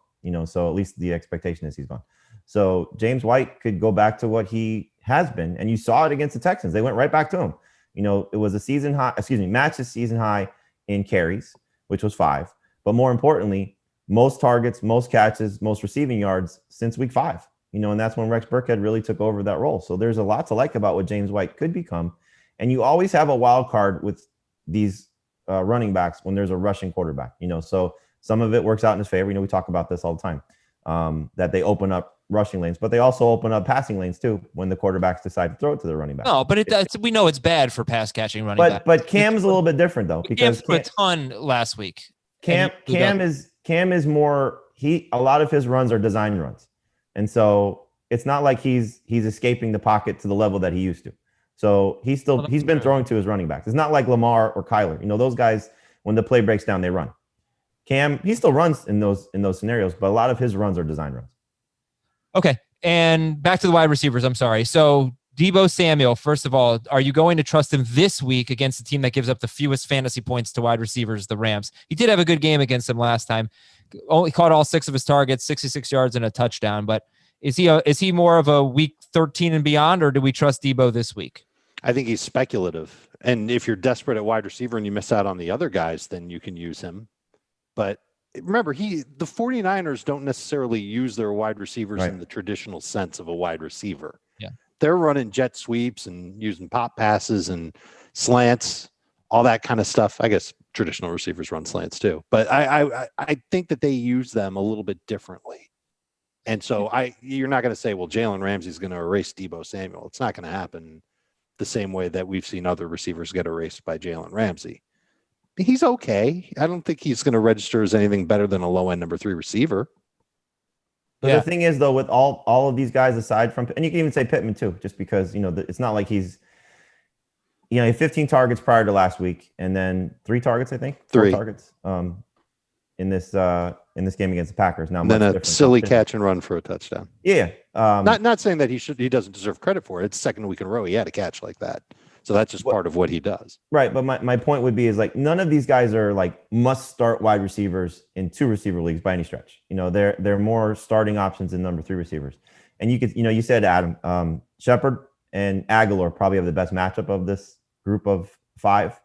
so at least the expectation is he's gone. So James White could go back to what he has been, and you saw it against the Texans. They went right back to him. It was a match season high in carries, which was 5. But more importantly, most targets, most catches, most receiving yards since week 5. And that's when Rex Burkhead really took over that role. So there's a lot to like about what James White could become. And you always have a wild card with these running backs when there's a rushing quarterback. So some of it works out in his favor. We talk about this all the time. that they open up rushing lanes, but they also open up passing lanes too when the quarterbacks decide to throw it to the running back. No, but we know it's bad for pass catching running back. But Cam's a little bit different though, because Cam threw a ton last week. Cam is more, a lot of his runs are design runs. And so it's not like he's escaping the pocket to the level that he used to. So he's been throwing to his running backs. It's not like Lamar or Kyler. Those guys, when the play breaks down, they run. Cam, he still runs in those scenarios, but a lot of his runs are design runs. Okay. And back to the wide receivers. I'm sorry. So Debo Samuel, first of all, are you going to trust him this week against a team that gives up the fewest fantasy points to wide receivers, the Rams? He did have a good game against them last time. Only caught all 6 of his targets, 66 yards and a touchdown. But is he more of a week 13 and beyond, or do we trust Debo this week? I think he's speculative. And if you're desperate at wide receiver and you miss out on the other guys, then you can use him. But remember, the 49ers don't necessarily use their wide receivers in the traditional sense of a wide receiver. Yeah. They're running jet sweeps and using pop passes and slants, all that kind of stuff. I guess traditional receivers run slants too. But I think that they use them a little bit differently. And so you're not going to say, well, Jalen Ramsey's going to erase Deebo Samuel. It's not going to happen the same way that we've seen other receivers get erased by Jalen Ramsey. He's okay. I don't think he's going to register as anything better than a low-end number 3 receiver. But the thing is, though, with all of these guys aside from, and you can even say Pittman too, just because, it's not like he's, he had 15 targets prior to last week, and then 3 targets, I think. 3 targets in this game against the Packers. Now, and then a silly catch and run for a touchdown. Yeah. Not saying that he doesn't deserve credit for it. It's second week in a row he had a catch like that. So that's just part of what he does. Right. But my point would be is like none of these guys are like must start wide receivers in 2 receiver leagues by any stretch. They're more starting options in number 3 receivers. And you could, you said Adam, Shepard and Aguilar probably have the best matchup of this group of 5.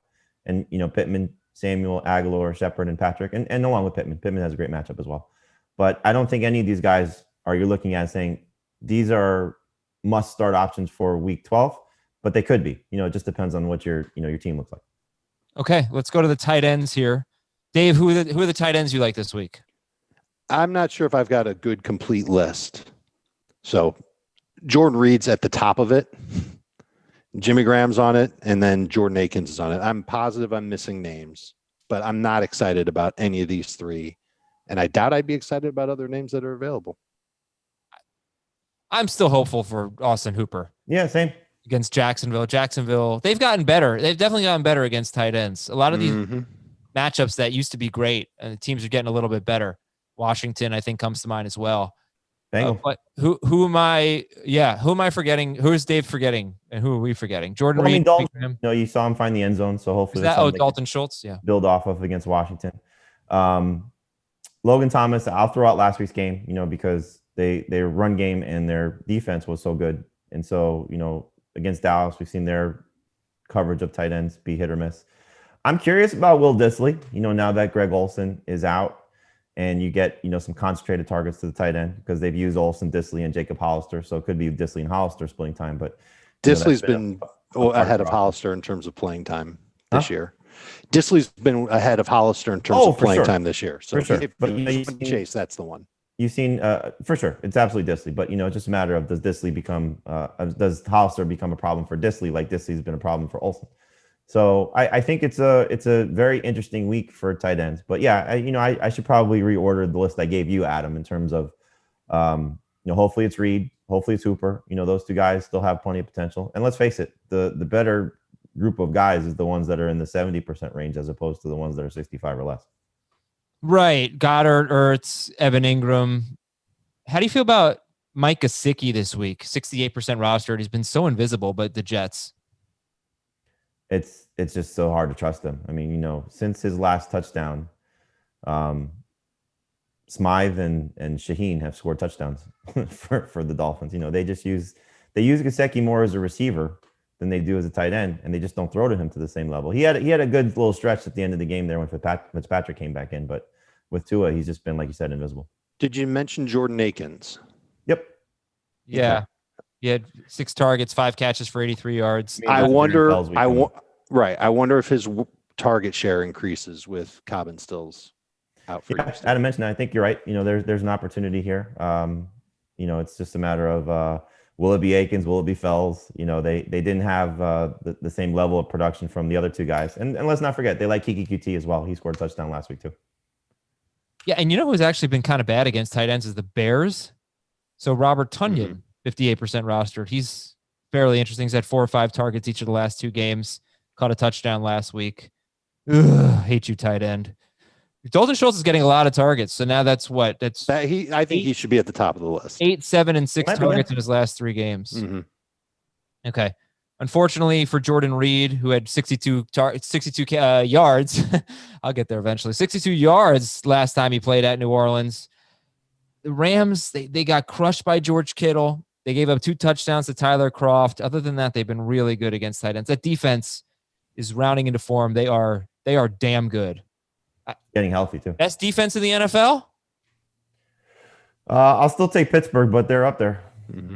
And, Pittman, Samuel, Aguilar, Shepard, and Patrick, and along with Pittman. Pittman has a great matchup as well. But I don't think any of these guys you're looking at saying these are must start options for week 12. But they could be. It just depends on what your team looks like. Okay, let's go to the tight ends here. Dave, who are the tight ends you like this week? I'm not sure if I've got a good complete list. So Jordan Reed's at the top of it. Jimmy Graham's on it, and then Jordan Aikens is on it. I'm positive I'm missing names, but I'm not excited about any of these 3. And I doubt I'd be excited about other names that are available. I'm still hopeful for Austin Hooper. Yeah, same. Against Jacksonville, they've gotten better. They've definitely gotten better against tight ends. A lot of these matchups that used to be great, and the teams are getting a little bit better. Washington, I think, comes to mind as well. But who am I? Yeah, who am I forgetting? Who is Dave forgetting, and who are we forgetting? Jordan Reed. Dalton, you saw him find the end zone, so hopefully Dalton Schultz. Yeah, build off of against Washington. Logan Thomas, I'll throw out last week's game, because their run game and their defense was so good, and so against Dallas, we've seen their coverage of tight ends be hit or miss. I'm curious about Will Dissly, now that Greg Olsen is out and you get, some concentrated targets to the tight end because they've used Olsen, Dissly, and Jacob Hollister. So it could be Dissly and Hollister splitting time. But Dissly's been ahead of Hollister in terms of playing time this year. Dissly's been ahead of Hollister in terms of playing time this year. So if Chase, that's the one. You've seen, for sure, it's absolutely Dissly, but it's just a matter of does Hollister become a problem for Dissly like Dissly's been a problem for Olsen? So I think it's a very interesting week for tight ends. But yeah, I should probably reorder the list I gave you, Adam, in terms of hopefully it's Reed, hopefully it's Hooper. Those 2 guys still have plenty of potential. And let's face it, the better group of guys is the ones that are in the 70% range as opposed to the ones that are 65 or less. Right. Goddard, Ertz, Evan Ingram. How do you feel about Mike Gesicki this week? 68% rostered. He's been so invisible, but the Jets. It's just so hard to trust him. I mean, since his last touchdown, Smythe and Shaheen have scored touchdowns for the Dolphins. They use Gesicki more as a receiver than they do as a tight end, and they just don't throw to him to the same level. He had a good little stretch at the end of the game there when Fitzpatrick came back in, but with Tua, he's just been, like you said, invisible. Did you mention Jordan Aikens? Yep. Yeah. He had 6 targets, 5 catches for 83 yards. I wonder if his target share increases with Cobb and Stills. out for Yeah, Adam mentioned that. I think you're right. There's an opportunity here. It's just a matter of will it be Aikens? Will it be Fells? They didn't have the same level of production from the other two guys. And let's not forget, they like Kiki QT as well. He scored a touchdown last week too. Yeah, and who's actually been kind of bad against tight ends is the Bears. So Robert Tonyan, 58% rostered. He's fairly interesting. He's had 4 or 5 targets each of the last 2 games. Caught a touchdown last week. Ugh, hate you, tight end. Dalton Schultz is getting a lot of targets. So now that's what? I think he should be at the top of the list. 8, 7, and 6 targets in his last 3 games. Mm-hmm. Okay. Unfortunately for Jordan Reed, who had 62 yards, I'll get there eventually. 62 yards last time he played at New Orleans. The Rams, they got crushed by George Kittle. They gave up 2 touchdowns to Tyler Kroft. Other than that, they've been really good against tight ends. That defense is rounding into form. They are damn good. Getting healthy too. Best defense in the NFL? I'll still take Pittsburgh, but they're up there. Mm-hmm.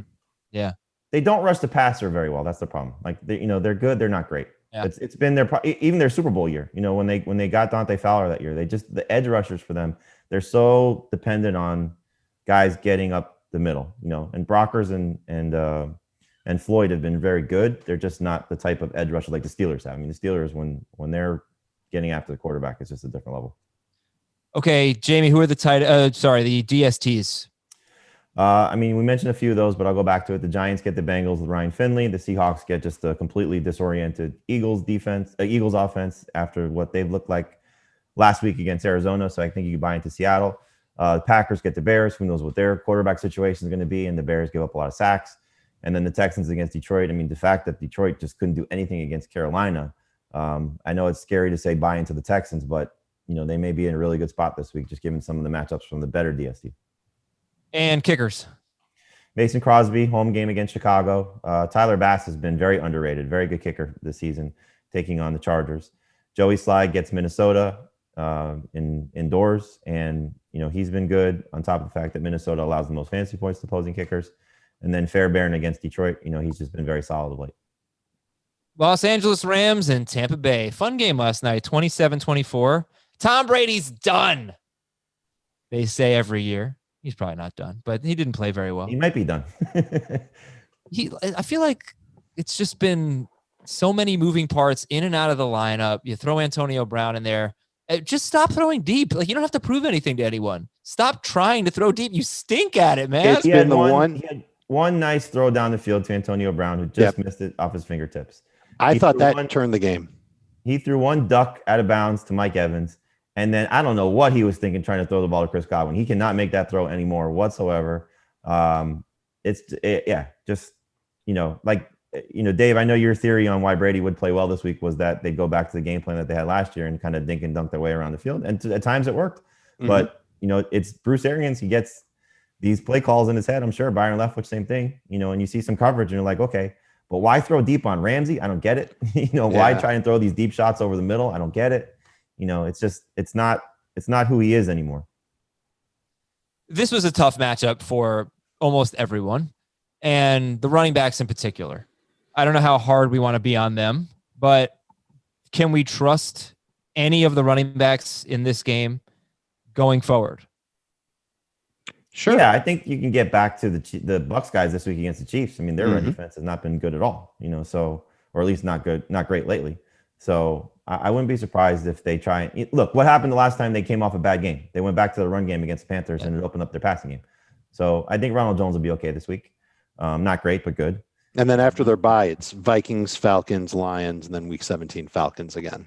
Yeah. They don't rush the passer very well. That's the problem. Like they're good. They're not great. Yeah. It's been even their Super Bowl year. When they got Dante Fowler that year, the edge rushers for them, they're so dependent on guys getting up the middle. And Brockers and Floyd have been very good. They're just not the type of edge rusher like the Steelers have. I mean, the Steelers when they're getting after the quarterback, it's just a different level. Okay, Jamie, who are the the DSTs? We mentioned a few of those, but I'll go back to it. The Giants get the Bengals with Ryan Finley. The Seahawks get just a completely disoriented Eagles offense after what they've looked like last week against Arizona. So I think you can buy into Seattle. The Packers get the Bears. Who knows what their quarterback situation is going to be? And the Bears give up a lot of sacks. And then the Texans against Detroit. I mean, the fact that Detroit just couldn't do anything against Carolina. I know it's scary to say buy into the Texans, but they may be in a really good spot this week, just given some of the matchups from the better DST. And kickers. Mason Crosby, home game against Chicago. Tyler Bass has been very underrated, very good kicker this season, taking on the Chargers. Joey Slye gets Minnesota indoors, and he's been good on top of the fact that Minnesota allows the most fantasy points to opposing kickers. And then Fairbairn against Detroit, he's just been very solid of late. Los Angeles Rams and Tampa Bay. Fun game last night, 27-24. Tom Brady's done. They say every year. He's probably not done, but he didn't play very well. He might be done. I feel like it's just been so many moving parts in and out of the lineup. You throw Antonio Brown in there. Just stop throwing deep. Like, you don't have to prove anything to anyone. Stop trying to throw deep. You stink at it, man. He had one nice throw down the field to Antonio Brown, who just missed it off his fingertips. I thought that turned the game. He threw one duck out of bounds to Mike Evans. And then I don't know what he was thinking trying to throw the ball to Chris Godwin. He cannot make that throw anymore whatsoever. Dave, I know your theory on why Brady would play well this week was that they go back to the game plan that they had last year and kind of dink and dunk their way around the field. And at times it worked. Mm-hmm. But, it's Bruce Arians. He gets these play calls in his head. I'm sure Byron Leftwich, same thing, and you see some coverage and you're like, okay, but why throw deep on Ramsey? I don't get it. Why try and throw these deep shots over the middle? I don't get it. It's not who he is anymore. This was a tough matchup for almost everyone, and the running backs in particular. I don't know how hard we want to be on them, but can we trust any of the running backs in this game going forward? Sure. Yeah, I think you can get back to the Bucs guys this week against the Chiefs. I mean, their run defense has not been good at all, or at least not great lately. So I wouldn't be surprised if they try. Look, what happened the last time they came off a bad game? They went back to the run game against the Panthers and it opened up their passing game. So I think Ronald Jones will be okay this week. Not great, but good. And then after their bye, it's Vikings, Falcons, Lions, and then week 17, Falcons again.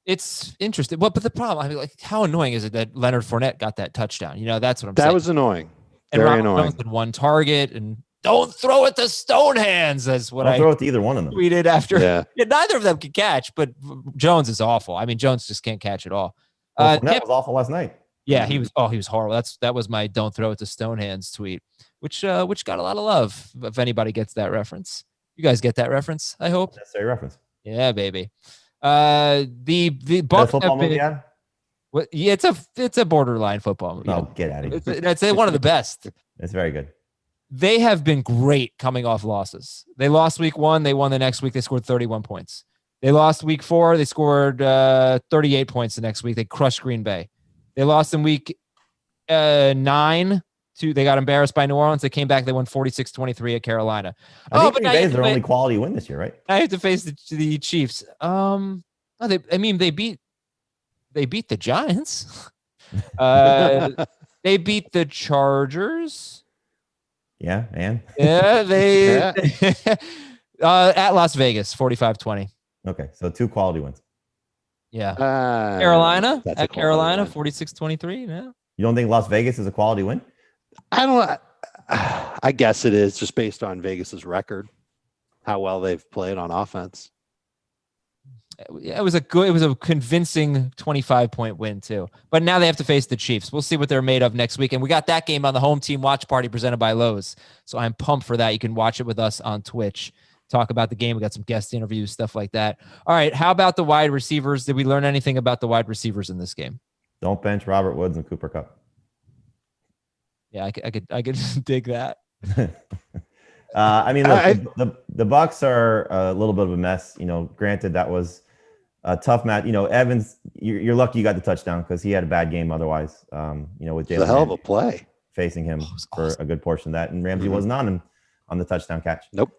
It's interesting. But the problem, how annoying is it that Leonard Fournette got that touchdown? That's what I'm saying. That was annoying. And Very annoying. Jones had one target, and don't throw it to Stonehands. That's what Don't throw it to either one of them. Tweeted after. Yeah. Neither of them could catch, but Jones is awful. I mean, Jones just can't catch at all. Fournette was awful last night. Yeah, he was horrible. That was my "don't throw it to Stonehands" tweet, which got a lot of love. If anybody gets that reference, you guys get that reference. I hope. Necessary reference. Yeah, baby. The Bucs football movie. Yeah, it's a borderline football movie. Oh, get out of here! It's one of the best. It's very good. They have been great coming off losses. They lost week 1. They won the next week. They scored 31 points. They lost week 4. They scored 38 points the next week. They crushed Green Bay. They lost in week 9. They got embarrassed by New Orleans. They came back. They won 46-23 at Carolina. I think Green Bay is their only quality win this year, right? I have to face the Chiefs. They beat the Giants. They beat the Chargers. Yeah, and at Las Vegas, 45-20. Okay, so 2 quality wins. Yeah. Carolina at Carolina, 46-23. Yeah. You don't think Las Vegas is a quality win? I guess it is, just based on Vegas's record, how well they've played on offense. It was a convincing 25-point win too. But now they have to face the Chiefs. We'll see what they're made of next week. And we got that game on the Home Team Watch Party presented by Lowe's. So I'm pumped for that. You can watch it with us on Twitch. Talk about the game. We got some guest interviews, stuff like that. All right. How about the wide receivers? Did we learn anything about the wide receivers in this game? Don't bench Robert Woods and Cooper Kupp. Yeah, I could dig that. I mean, look, the Bucs are a little bit of a mess. Granted, that was a tough match. Evans, you're lucky you got the touchdown because he had a bad game otherwise. With Jalen, a hell of a play facing him for a good portion of that, and Ramsey wasn't on him on the touchdown catch. Nope.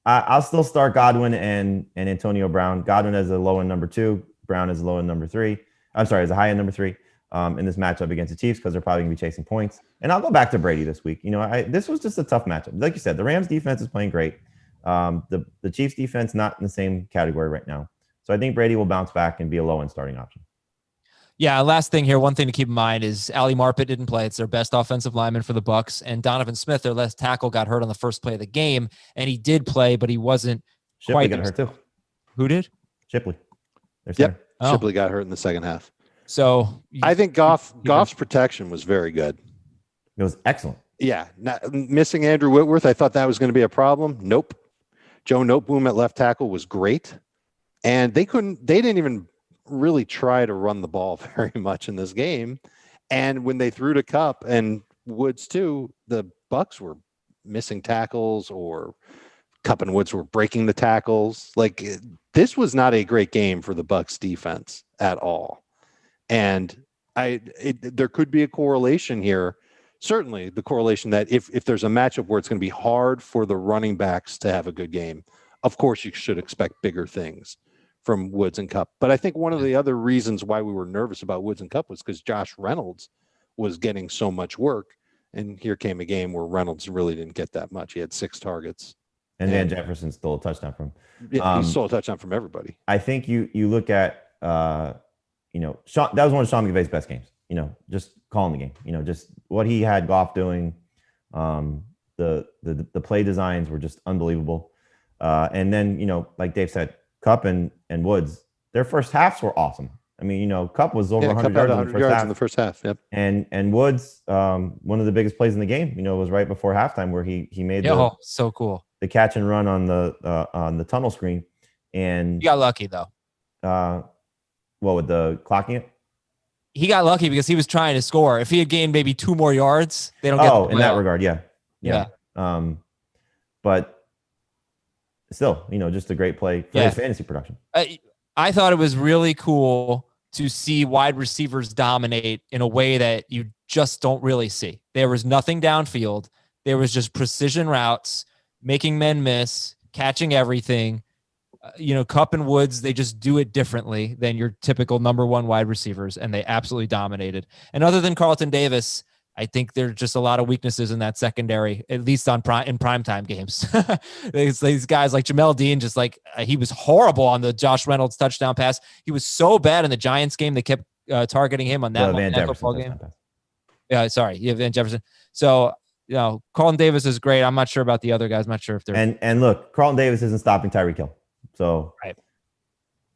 I'll still start Godwin and Antonio Brown. Godwin as a low end number 2, Brown as a low end number 3. I'm sorry, as a high end number 3. In this matchup against the Chiefs because they're probably going to be chasing points. And I'll go back to Brady this week. This was just a tough matchup. Like you said, the Rams defense is playing great. The Chiefs defense not in the same category right now. So I think Brady will bounce back and be a low-end starting option. Yeah, last thing here, one thing to keep in mind is Ali Marpet didn't play. It's their best offensive lineman for the Bucs. And Donovan Smith, their left tackle, got hurt on the first play of the game. And he did play, but he wasn't Shipley got hurt too. Who did? Shipley. Yep. Shipley got hurt in the second half. So I think Goff's protection was very good. It was excellent. Yeah. Missing Andrew Whitworth, I thought that was going to be a problem. Nope. Joe Noteboom at left tackle was great. And they didn't even really try to run the ball very much in this game. And when they threw to Kupp and Woods too, the Bucs were missing tackles, or Kupp and Woods were breaking the tackles. Like, this was not a great game for the Bucs defense at all. And there could be a correlation here. Certainly the correlation that if there's a matchup where it's going to be hard for the running backs to have a good game, of course you should expect bigger things from Woods and Kupp. But I think one of the other reasons why we were nervous about Woods and Kupp was because Josh Reynolds was getting so much work. And here came a game where Reynolds really didn't get that much. He had 6 targets. And Van Jefferson stole a touchdown from him. Yeah, he stole a touchdown from everybody. I think you look at Sean, that was one of Sean McVay's best games. Just calling the game. Just what he had Goff doing. The play designs were just unbelievable. And then like Dave said, Kupp and Woods, their first halves were awesome. I mean, Kupp was over 100 yards in the first half. Yep. And Woods, one of the biggest plays in the game, was right before halftime where he made so cool, the catch and run on the tunnel screen. And he got lucky though. With the clocking it? He got lucky because he was trying to score. If he had gained maybe 2 more yards, they don't get the in that regard, yeah. But still, just a great play for his fantasy production. I thought it was really cool to see wide receivers dominate in a way that you just don't really see. There was nothing downfield. There was just precision routes, making men miss, catching everything. Kupp and Woods, they just do it differently than your typical number 1 wide receivers, and they absolutely dominated. And other than Carlton Davis, I think there's just a lot of weaknesses in that secondary, at least in primetime games. These guys like Jamel Dean, just like he was horrible on the Josh Reynolds touchdown pass. He was so bad in the Giants game. They kept targeting him on that football game. Yeah, sorry. You have Van Jefferson. So, Carlton Davis is great. I'm not sure about the other guys. I'm not sure if they're. And look, Carlton Davis isn't stopping Tyreek Hill. So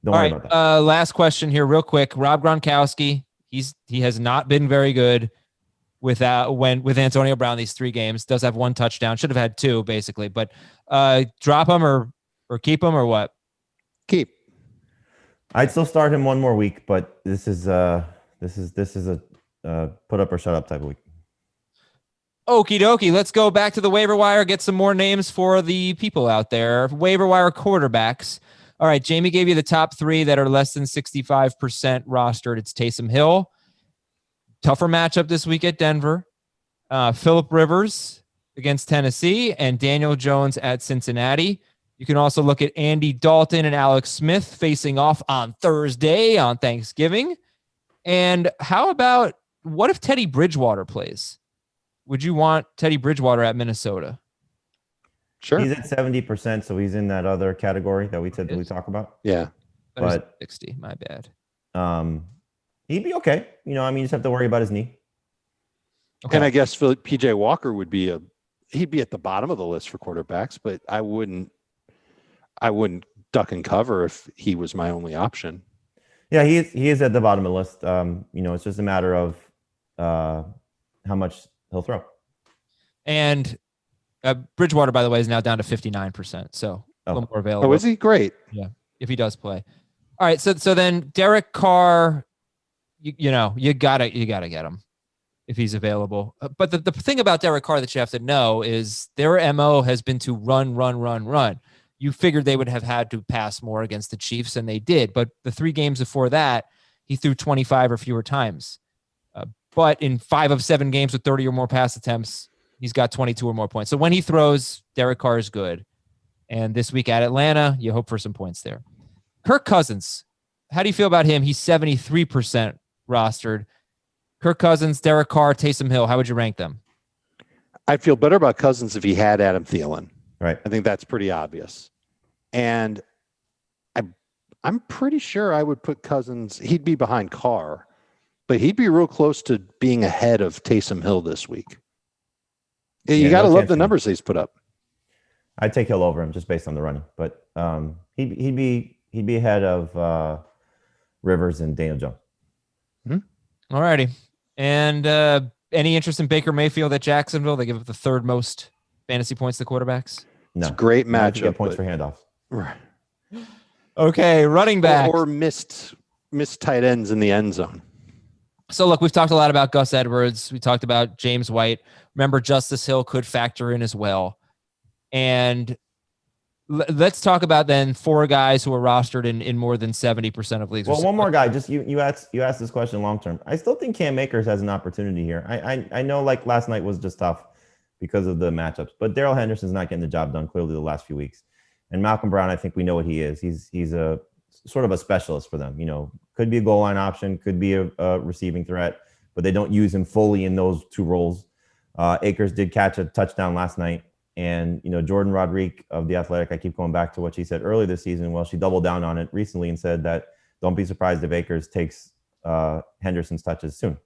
don't worry about that. Last question here, real quick. Rob Gronkowski, he has not been very good with Antonio Brown these 3 games. Does have 1 touchdown. Should have had 2 basically. But drop him or keep him or what? Keep. I'd still start him 1 more week, but this is a put up or shut up type of week. Okie dokie. Let's go back to the waiver wire, get some more names for the people out there. Waiver wire quarterbacks. All right, Jamie gave you the top 3 that are less than 65% rostered. It's Taysom Hill. Tougher matchup this week at Denver. Phillip Rivers against Tennessee and Daniel Jones at Cincinnati. You can also look at Andy Dalton and Alex Smith facing off on Thursday on Thanksgiving. And how about, what if Teddy Bridgewater plays? Would you want Teddy Bridgewater at Minnesota? Sure. He's at 70%, so he's in that other category that we typically talk about. Yeah. But 60, my bad. He'd be okay. You just have to worry about his knee. Okay. And I guess PJ Walker would be he'd be at the bottom of the list for quarterbacks, but I wouldn't duck and cover if he was my only option. Yeah, he is at the bottom of the list. It's just a matter of how much he'll throw. And Bridgewater, by the way, is now down to 59%. So a little more available. Oh, is he? Great. Yeah, if he does play. All right, so then Derek Carr, you gotta get him if he's available. But the thing about Derek Carr that you have to know is their MO has been to run. You figured they would have had to pass more against the Chiefs, and they did. But the 3 games before that, he threw 25 or fewer times. But in 5 of 7 games with 30 or more pass attempts, he's got 22 or more points. So when he throws, Derek Carr is good. And this week at Atlanta, you hope for some points there. Kirk Cousins, how do you feel about him? He's 73% rostered. Kirk Cousins, Derek Carr, Taysom Hill, how would you rank them? I'd feel better about Cousins if he had Adam Thielen. Right. I think that's pretty obvious. And I'm pretty sure I would put Cousins, he'd be behind Carr, but he'd be real close to being ahead of Taysom Hill this week. You got to love the numbers he's put up. I'd take Hill over him just based on the running, but he'd be ahead of Rivers and Daniel Jones. All righty. And any interest in Baker Mayfield at Jacksonville? They give up the 3rd most fantasy points to quarterbacks. No. It's a great matchup. Get points for handoffs. Right. Okay, running back. Or missed tight ends in the end zone. So, look, we've talked a lot about Gus Edwards. We talked about James White. Remember, Justice Hill could factor in as well. And let's talk about then 4 guys who are rostered in more than 70% of leagues. Well, one more guy. Just you asked this question long term. I still think Cam Akers has an opportunity here. I know like last night was just tough because of the matchups, but Darrell Henderson's not getting the job done clearly the last few weeks. And Malcolm Brown, I think we know what he is. He's a sort of a specialist for them. Could be a goal line option, could be a receiving threat, but they don't use him fully in those 2 roles. Akers did catch a touchdown last night. And, Jordan Rodriguez of The Athletic, I keep going back to what she said earlier this season. Well, she doubled down on it recently and said that don't be surprised if Akers takes Henderson's touches soon.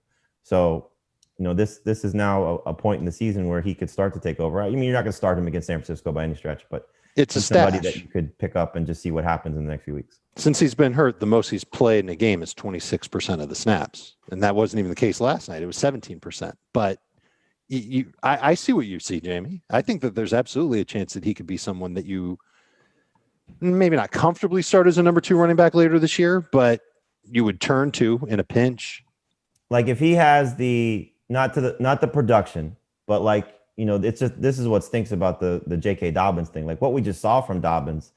So, this is now a point in the season where he could start to take over. I mean, you're not going to start him against San Francisco by any stretch, but it's somebody that you could pick up and just see what happens in the next few weeks. Since he's been hurt, the most he's played in a game is 26% of the snaps. And that wasn't even the case last night. It was 17%. But I see what you see, Jamie. I think that there's absolutely a chance that he could be someone that you maybe not comfortably start as a number 2 running back later this year, but you would turn to in a pinch. Like if he has not the production, but it's just, this is what stinks about the J.K. Dobbins thing. Like what we just saw from Dobbins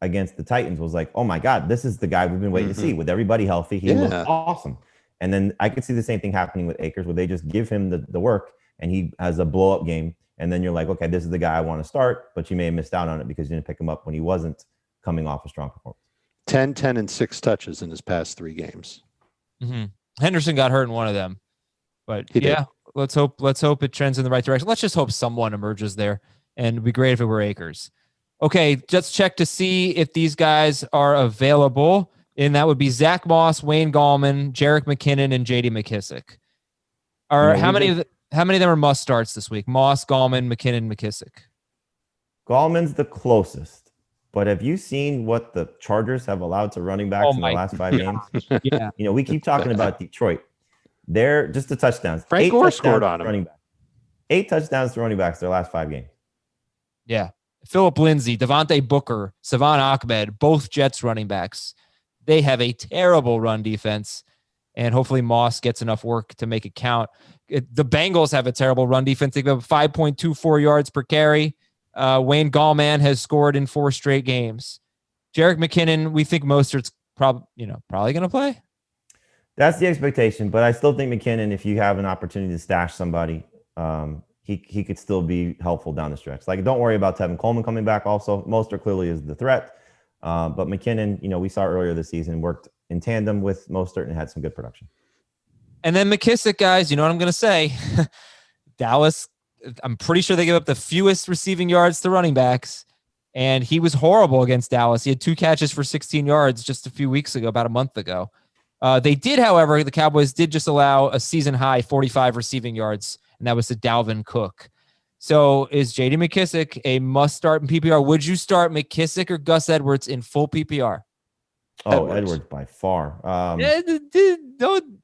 against the Titans was like, oh my God, this is the guy we've been waiting to see. With everybody healthy, he looked awesome. And then I could see the same thing happening with Akers, where they just give him the work and he has a blow-up game. And then you're like, okay, this is the guy I want to start, but you may have missed out on it because you didn't pick him up when he wasn't coming off a strong performance. 10, and 6 touches in his past 3 games. Mm-hmm. Henderson got hurt in one of them, but he did. Let's hope it trends in the right direction. Let's just hope someone emerges there, and it'd be great if it were Akers. Okay, just check to see if these guys are available, and that would be Zach Moss, Wayne Gallman, Jerick McKinnon, and J.D. McKissick. How many of them are must starts this week? Moss, Gallman, McKinnon, McKissick. Gallman's the closest, but have you seen what the Chargers have allowed to running backs in the last 5 games? Yeah. We keep talking about Detroit. They're just the touchdowns. Frank Gore scored on him. 8 touchdowns to running backs their last 5 games. Yeah. Phillip Lindsay, Devontae Booker, Savon Ahmed, both Jets running backs. They have a terrible run defense, and hopefully Moss gets enough work to make it count. The Bengals have a terrible run defense. They have 5.24 yards per carry. Wayne Gallman has scored in 4 straight games. Jerick McKinnon, we think Mostert's probably going to play. That's the expectation, but I still think McKinnon, if you have an opportunity to stash somebody, he could still be helpful down the stretch. Like, don't worry about Tevin Coleman coming back. Also, Mostert clearly is the threat, but McKinnon, we saw earlier this season, worked in tandem with Mostert and had some good production. And then McKissick, guys, you know what I'm going to say? Dallas, I'm pretty sure they give up the fewest receiving yards to running backs, and he was horrible against Dallas. He had 2 catches for 16 yards just a few weeks ago, about a month ago. They did, however, the Cowboys did just allow a season-high 45 receiving yards, and that was to Dalvin Cook. So is J.D. McKissick a must-start in PPR? Would you start McKissick or Gus Edwards in full PPR? Oh, Edwards by far. Don't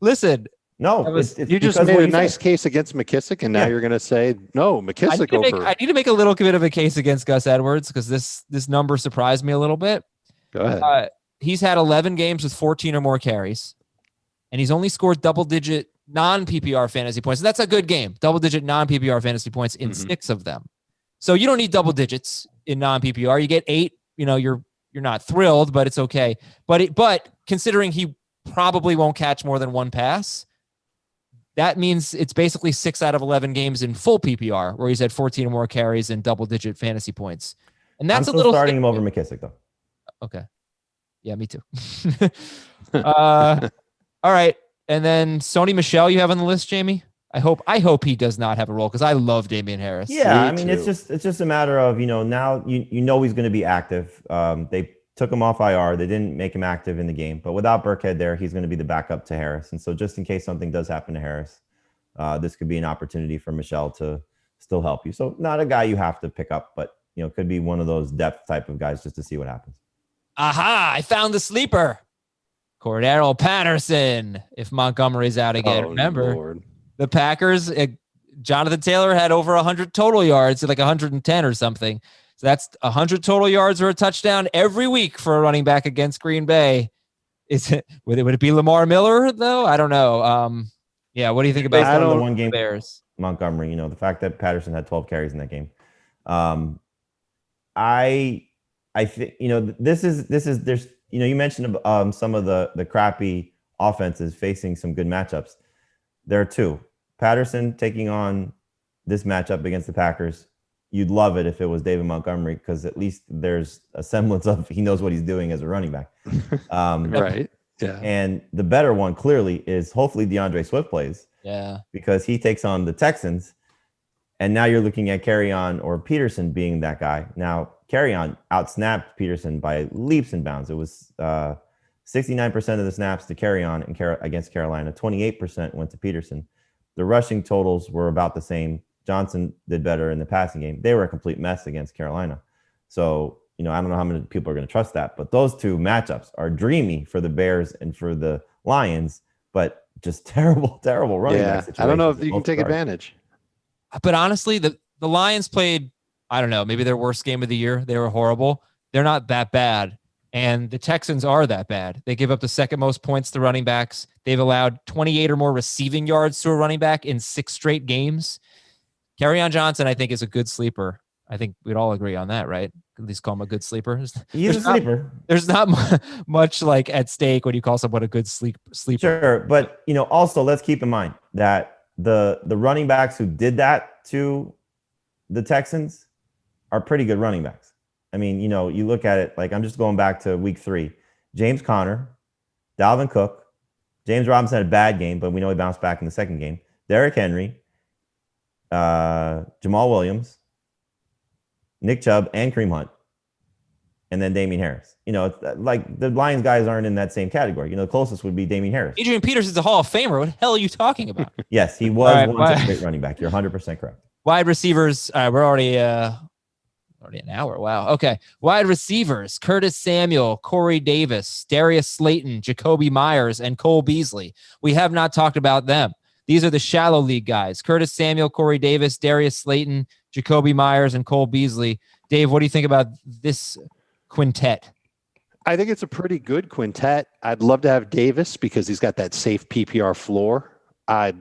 listen. No, you just made a nice case against McKissick, and now you're going to say no, McKissick I need to make a little bit of a case against Gus Edwards because this number surprised me a little bit. Go ahead. He's had 11 games with 14 or more carries, and he's only scored double-digit non-PPR fantasy points. And that's a good game. Double-digit non-PPR fantasy points in 6 of them. So you don't need double digits in non-PPR. You get 8. You're not thrilled, but it's okay. But considering he probably won't catch more than 1 pass, that means it's basically 6 out of 11 games in full PPR where he's had 14 or more carries and double-digit fantasy points. And that's I'm still starting him over McKissick, though. Okay. Yeah, me too. All right. And then Sony Michel, you have on the list, Jamie? I hope he does not have a role because I love Damian Harris. Yeah, it's just a matter of, now he's going to be active. They took him off IR. They didn't make him active in the game. But without Burkhead there, he's going to be the backup to Harris. And so just in case something does happen to Harris, this could be an opportunity for Michel to still help you. So not a guy you have to pick up, but, could be one of those depth type of guys just to see what happens. Aha, I found the sleeper. Cordarrelle Patterson, if Montgomery's out again. Remember, Lord. The Packers, Jonathan Taylor had over 100 total yards, like 110 or something. So that's 100 total yards or a touchdown every week for a running back against Green Bay. Would it be Lamar Miller, though? I don't know. Yeah, what do you think about the one game Bears? Montgomery, the fact that Patterson had 12 carries in that game. I think, there's, you mentioned some of the crappy offenses facing some good matchups. There are 2. Patterson taking on this matchup against the Packers. You'd love it if it was David Montgomery because at least there's a semblance of he knows what he's doing as a running back. Right. Yeah. And the better one clearly is hopefully DeAndre Swift plays. Yeah. Because he takes on the Texans. And now you're looking at Kerryon or Peterson being that guy. Now, Kerryon outsnapped Peterson by leaps and bounds. It was 69% of the snaps to Kerryon against Carolina. 28% went to Peterson. The rushing totals were about the same. Johnson did better in the passing game. They were a complete mess against Carolina. So, I don't know how many people are going to trust that. But those 2 matchups are dreamy for the Bears and for the Lions, but just terrible running back situations. I don't know if you can take advantage. But honestly, the Lions played, I don't know, maybe their worst game of the year. They were horrible. They're not that bad. And the Texans are that bad. They give up the second most points to running backs. They've allowed 28 or more receiving yards to a running back in 6 straight games. Kerryon Johnson, I think, is a good sleeper. I think we'd all agree on that, right? At least call him a good sleeper. He's a sleeper. There's not much like at stake when you call someone a good sleeper. Sure, but also let's keep in mind that the running backs who did that to the Texans are pretty good running backs. I mean, you look at it like I'm just going back to week 3. James Conner, Dalvin Cook, James Robinson had a bad game, but we know he bounced back in the second game. Derrick Henry, Jamal Williams, Nick Chubb, and Kareem Hunt. And then Damian Harris. It's like the Lions guys aren't in that same category. The closest would be Damian Harris. Adrian Peterson's a Hall of Famer. What the hell are you talking about? Yes, he was once a great running back. You're 100% correct. Wide receivers. We're already an hour. Wow. Okay. Wide receivers: Curtis Samuel, Corey Davis, Darius Slayton, Jacoby Myers, and Cole Beasley. We have not talked about them. These are the shallow league guys: Curtis Samuel, Corey Davis, Darius Slayton, Jacoby Myers, and Cole Beasley. Dave, what do you think about this quintet? I think it's a pretty good quintet. I'd love to have Davis because he's got that safe PPR floor. I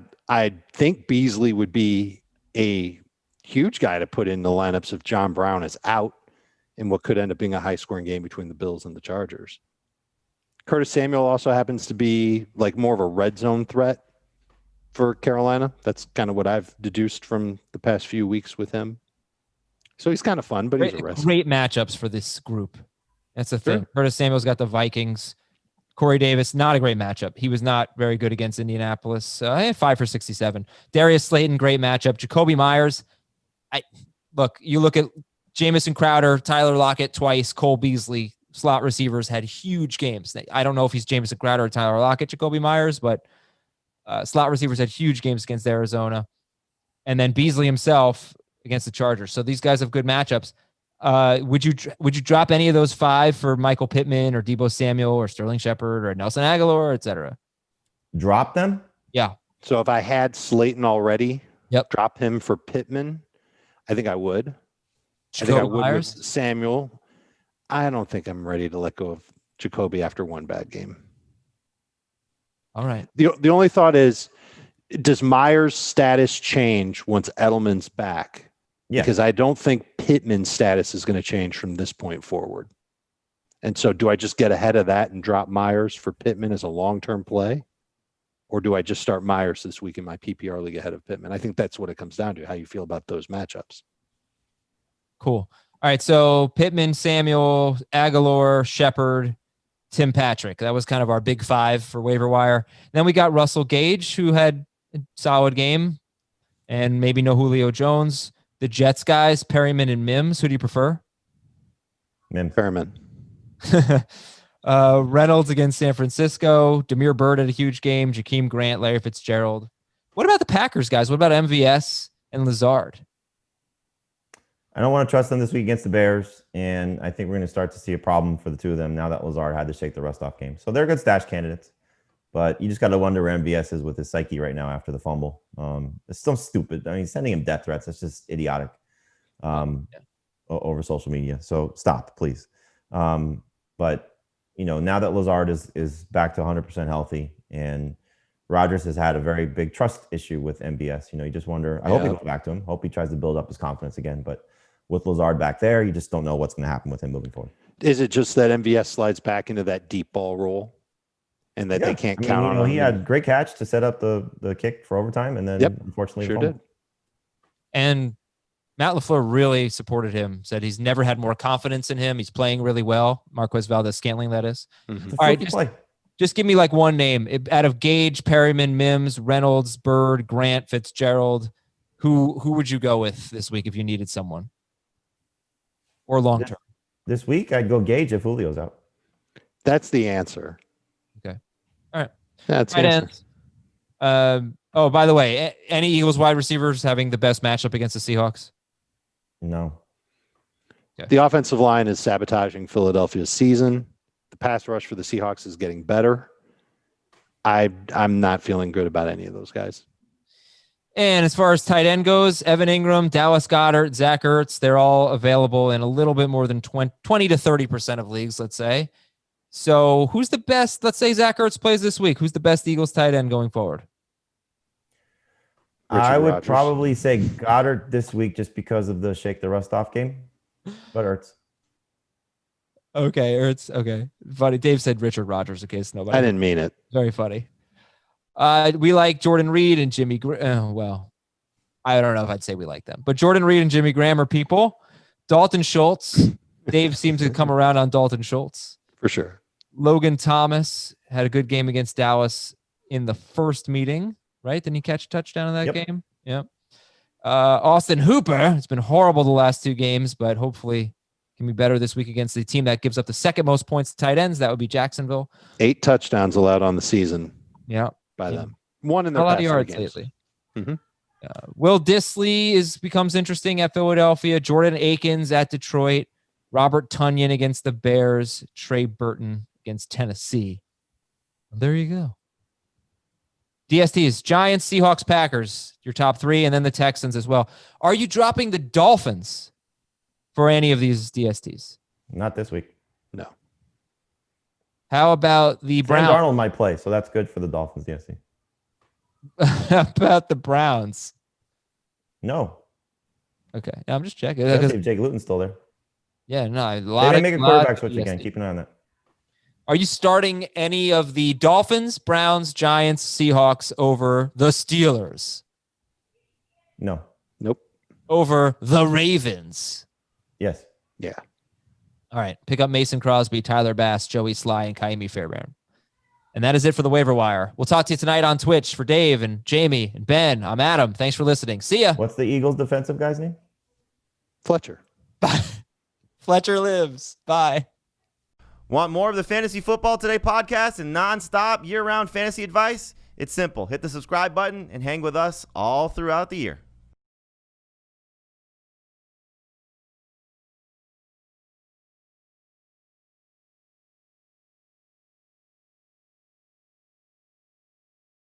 think Beasley would be a huge guy to put in the lineups if John Brown is out. in what could end up being a high-scoring game between the Bills and the Chargers. Curtis Samuel also happens to be like more of a red zone threat for Carolina. That's kind of what I've deduced from the past few weeks with him. So he's kind of fun, but he's a risk. Great matchups for this group. That's the thing. Sure. Curtis Samuel's got the Vikings. Corey Davis, not a great matchup. He was not very good against Indianapolis. I had 5 for 67. Darius Slayton, great matchup. Jacoby Myers. You look at Jamison Crowder, Tyler Lockett twice, Cole Beasley, slot receivers had huge games. I don't know if he's Jamison Crowder or Tyler Lockett, Jacoby Myers, but slot receivers had huge games against Arizona. And then Beasley himself against the Chargers. So these guys have good matchups. Would you drop any of those 5 for Michael Pittman or Deebo Samuel or Sterling Shepard or Nelson Aguilar, et cetera? Drop them? Yeah. So if I had Slayton already, drop him for Pittman, I think I would. I think I would with Samuel. I don't think I'm ready to let go of Jacoby after one bad game. All right. The only thought is, does Myers' status change once Edelman's back? Yeah. Because I don't think Pittman's status is going to change from this point forward. And so do I just get ahead of that and drop Myers for Pittman as a long-term play? Or do I just start Myers this week in my PPR league ahead of Pittman? I think that's what it comes down to, how you feel about those matchups. Cool. All right. So Pittman, Samuel, Aguilar, Shepard, Tim Patrick. That was kind of our big 5 for waiver wire. Then we got Russell Gage, who had a solid game, and maybe no Julio Jones. The Jets guys, Perryman and Mims. Who do you prefer? Mims. Perryman. Reynolds against San Francisco. Demir Bird had a huge game. Jakeem Grant, Larry Fitzgerald. What about the Packers guys? What about MVS and Lazard? I don't want to trust them this week against the Bears, and I think we're going to start to see a problem for the two of them now that Lazard had to shake the rust off game. So they're good stash candidates, but you just got to wonder where MVS is with his psyche right now after the fumble. It's so stupid. I mean, sending him death threats, that's just idiotic over social media. So stop, please. But, now that Lazard is back to 100% healthy, and Rodgers has had a very big trust issue with MVS, you just wonder. I hope he goes back to him. Hope he tries to build up his confidence again. But with Lazard back there, you just don't know what's going to happen with him moving forward. Is it just that MVS slides back into that deep ball role and that they can't count on him? He had great catch to set up the kick for overtime, and then unfortunately sure did. And Matt LaFleur really supported him, said he's never had more confidence in him. He's playing really well. Marquez Valdez-Scantling, that is. Mm-hmm. All right, just give me like one name. Out of Gage, Perryman, Mims, Reynolds, Bird, Grant, Fitzgerald, who would you go with this week if you needed someone? Or long term? This week, I'd go Gage if Julio's out. That's the answer. Okay. All right. That's right ends. By the way, any Eagles wide receivers having the best matchup against the Seahawks? No. Okay. The offensive line is sabotaging Philadelphia's season. The pass rush for the Seahawks is getting better. I'm not feeling good about any of those guys. And as far as tight end goes, Evan Ingram, Dallas Goedert, Zach Ertz, they're all available in a little bit more than 20 to 30% of leagues, let's say. So who's the best? Let's say Zach Ertz plays this week. Who's the best Eagles tight end going forward? I would probably say Goddard this week just because of the shake the rust off game, but Ertz. Okay, Ertz. Okay. Funny. Dave said Richard Rodgers in case nobody. I didn't mean it. Very funny. We like Jordan Reed and Jimmy Graham. Well, I don't know if I'd say we like them, but Jordan Reed and Jimmy Graham are people. Dalton Schultz. Dave seems to come around on Dalton Schultz. For sure. Logan Thomas had a good game against Dallas in the first meeting, right? Didn't he catch a touchdown in that game? Yep. Austin Hooper. It's been horrible the last 2 games, but hopefully can be better this week against the team that gives up the second most points to tight ends. That would be Jacksonville. 8 touchdowns allowed on the season. Yeah. By them. One in their a lot of past yards games. lately. Mm-hmm. Will Dissly becomes interesting at Philadelphia. Jordan Aikens at Detroit. Robert Tonyan against the Bears. Trey Burton against Tennessee. There you go. DSTs, Giants, Seahawks, Packers, your top 3, and then the Texans as well. Are you dropping the Dolphins for any of these DSTs? Not this week. No. How about the Browns? Sam Darnold might play, so that's good for the Dolphins, DST. How about the Browns? No. Okay, I'm just checking. Let's see if Jake Luton's still there. Yeah, no, a They lot may of make a lot quarterback of switch again. DST. Keep an eye on that. Are you starting any of the Dolphins, Browns, Giants, Seahawks over the Steelers? No. Nope. Over the Ravens? Yes. Yeah. All right. Pick up Mason Crosby, Tyler Bass, Joey Sly, and Kaimi Fairbairn. And that is it for the waiver wire. We'll talk to you tonight on Twitch. For Dave and Jamie and Ben, I'm Adam. Thanks for listening. See ya. What's the Eagles defensive guy's name? Fletcher. Bye. Fletcher lives. Bye. Want more of the Fantasy Football Today podcast and nonstop year-round fantasy advice? It's simple. Hit the subscribe button and hang with us all throughout the year.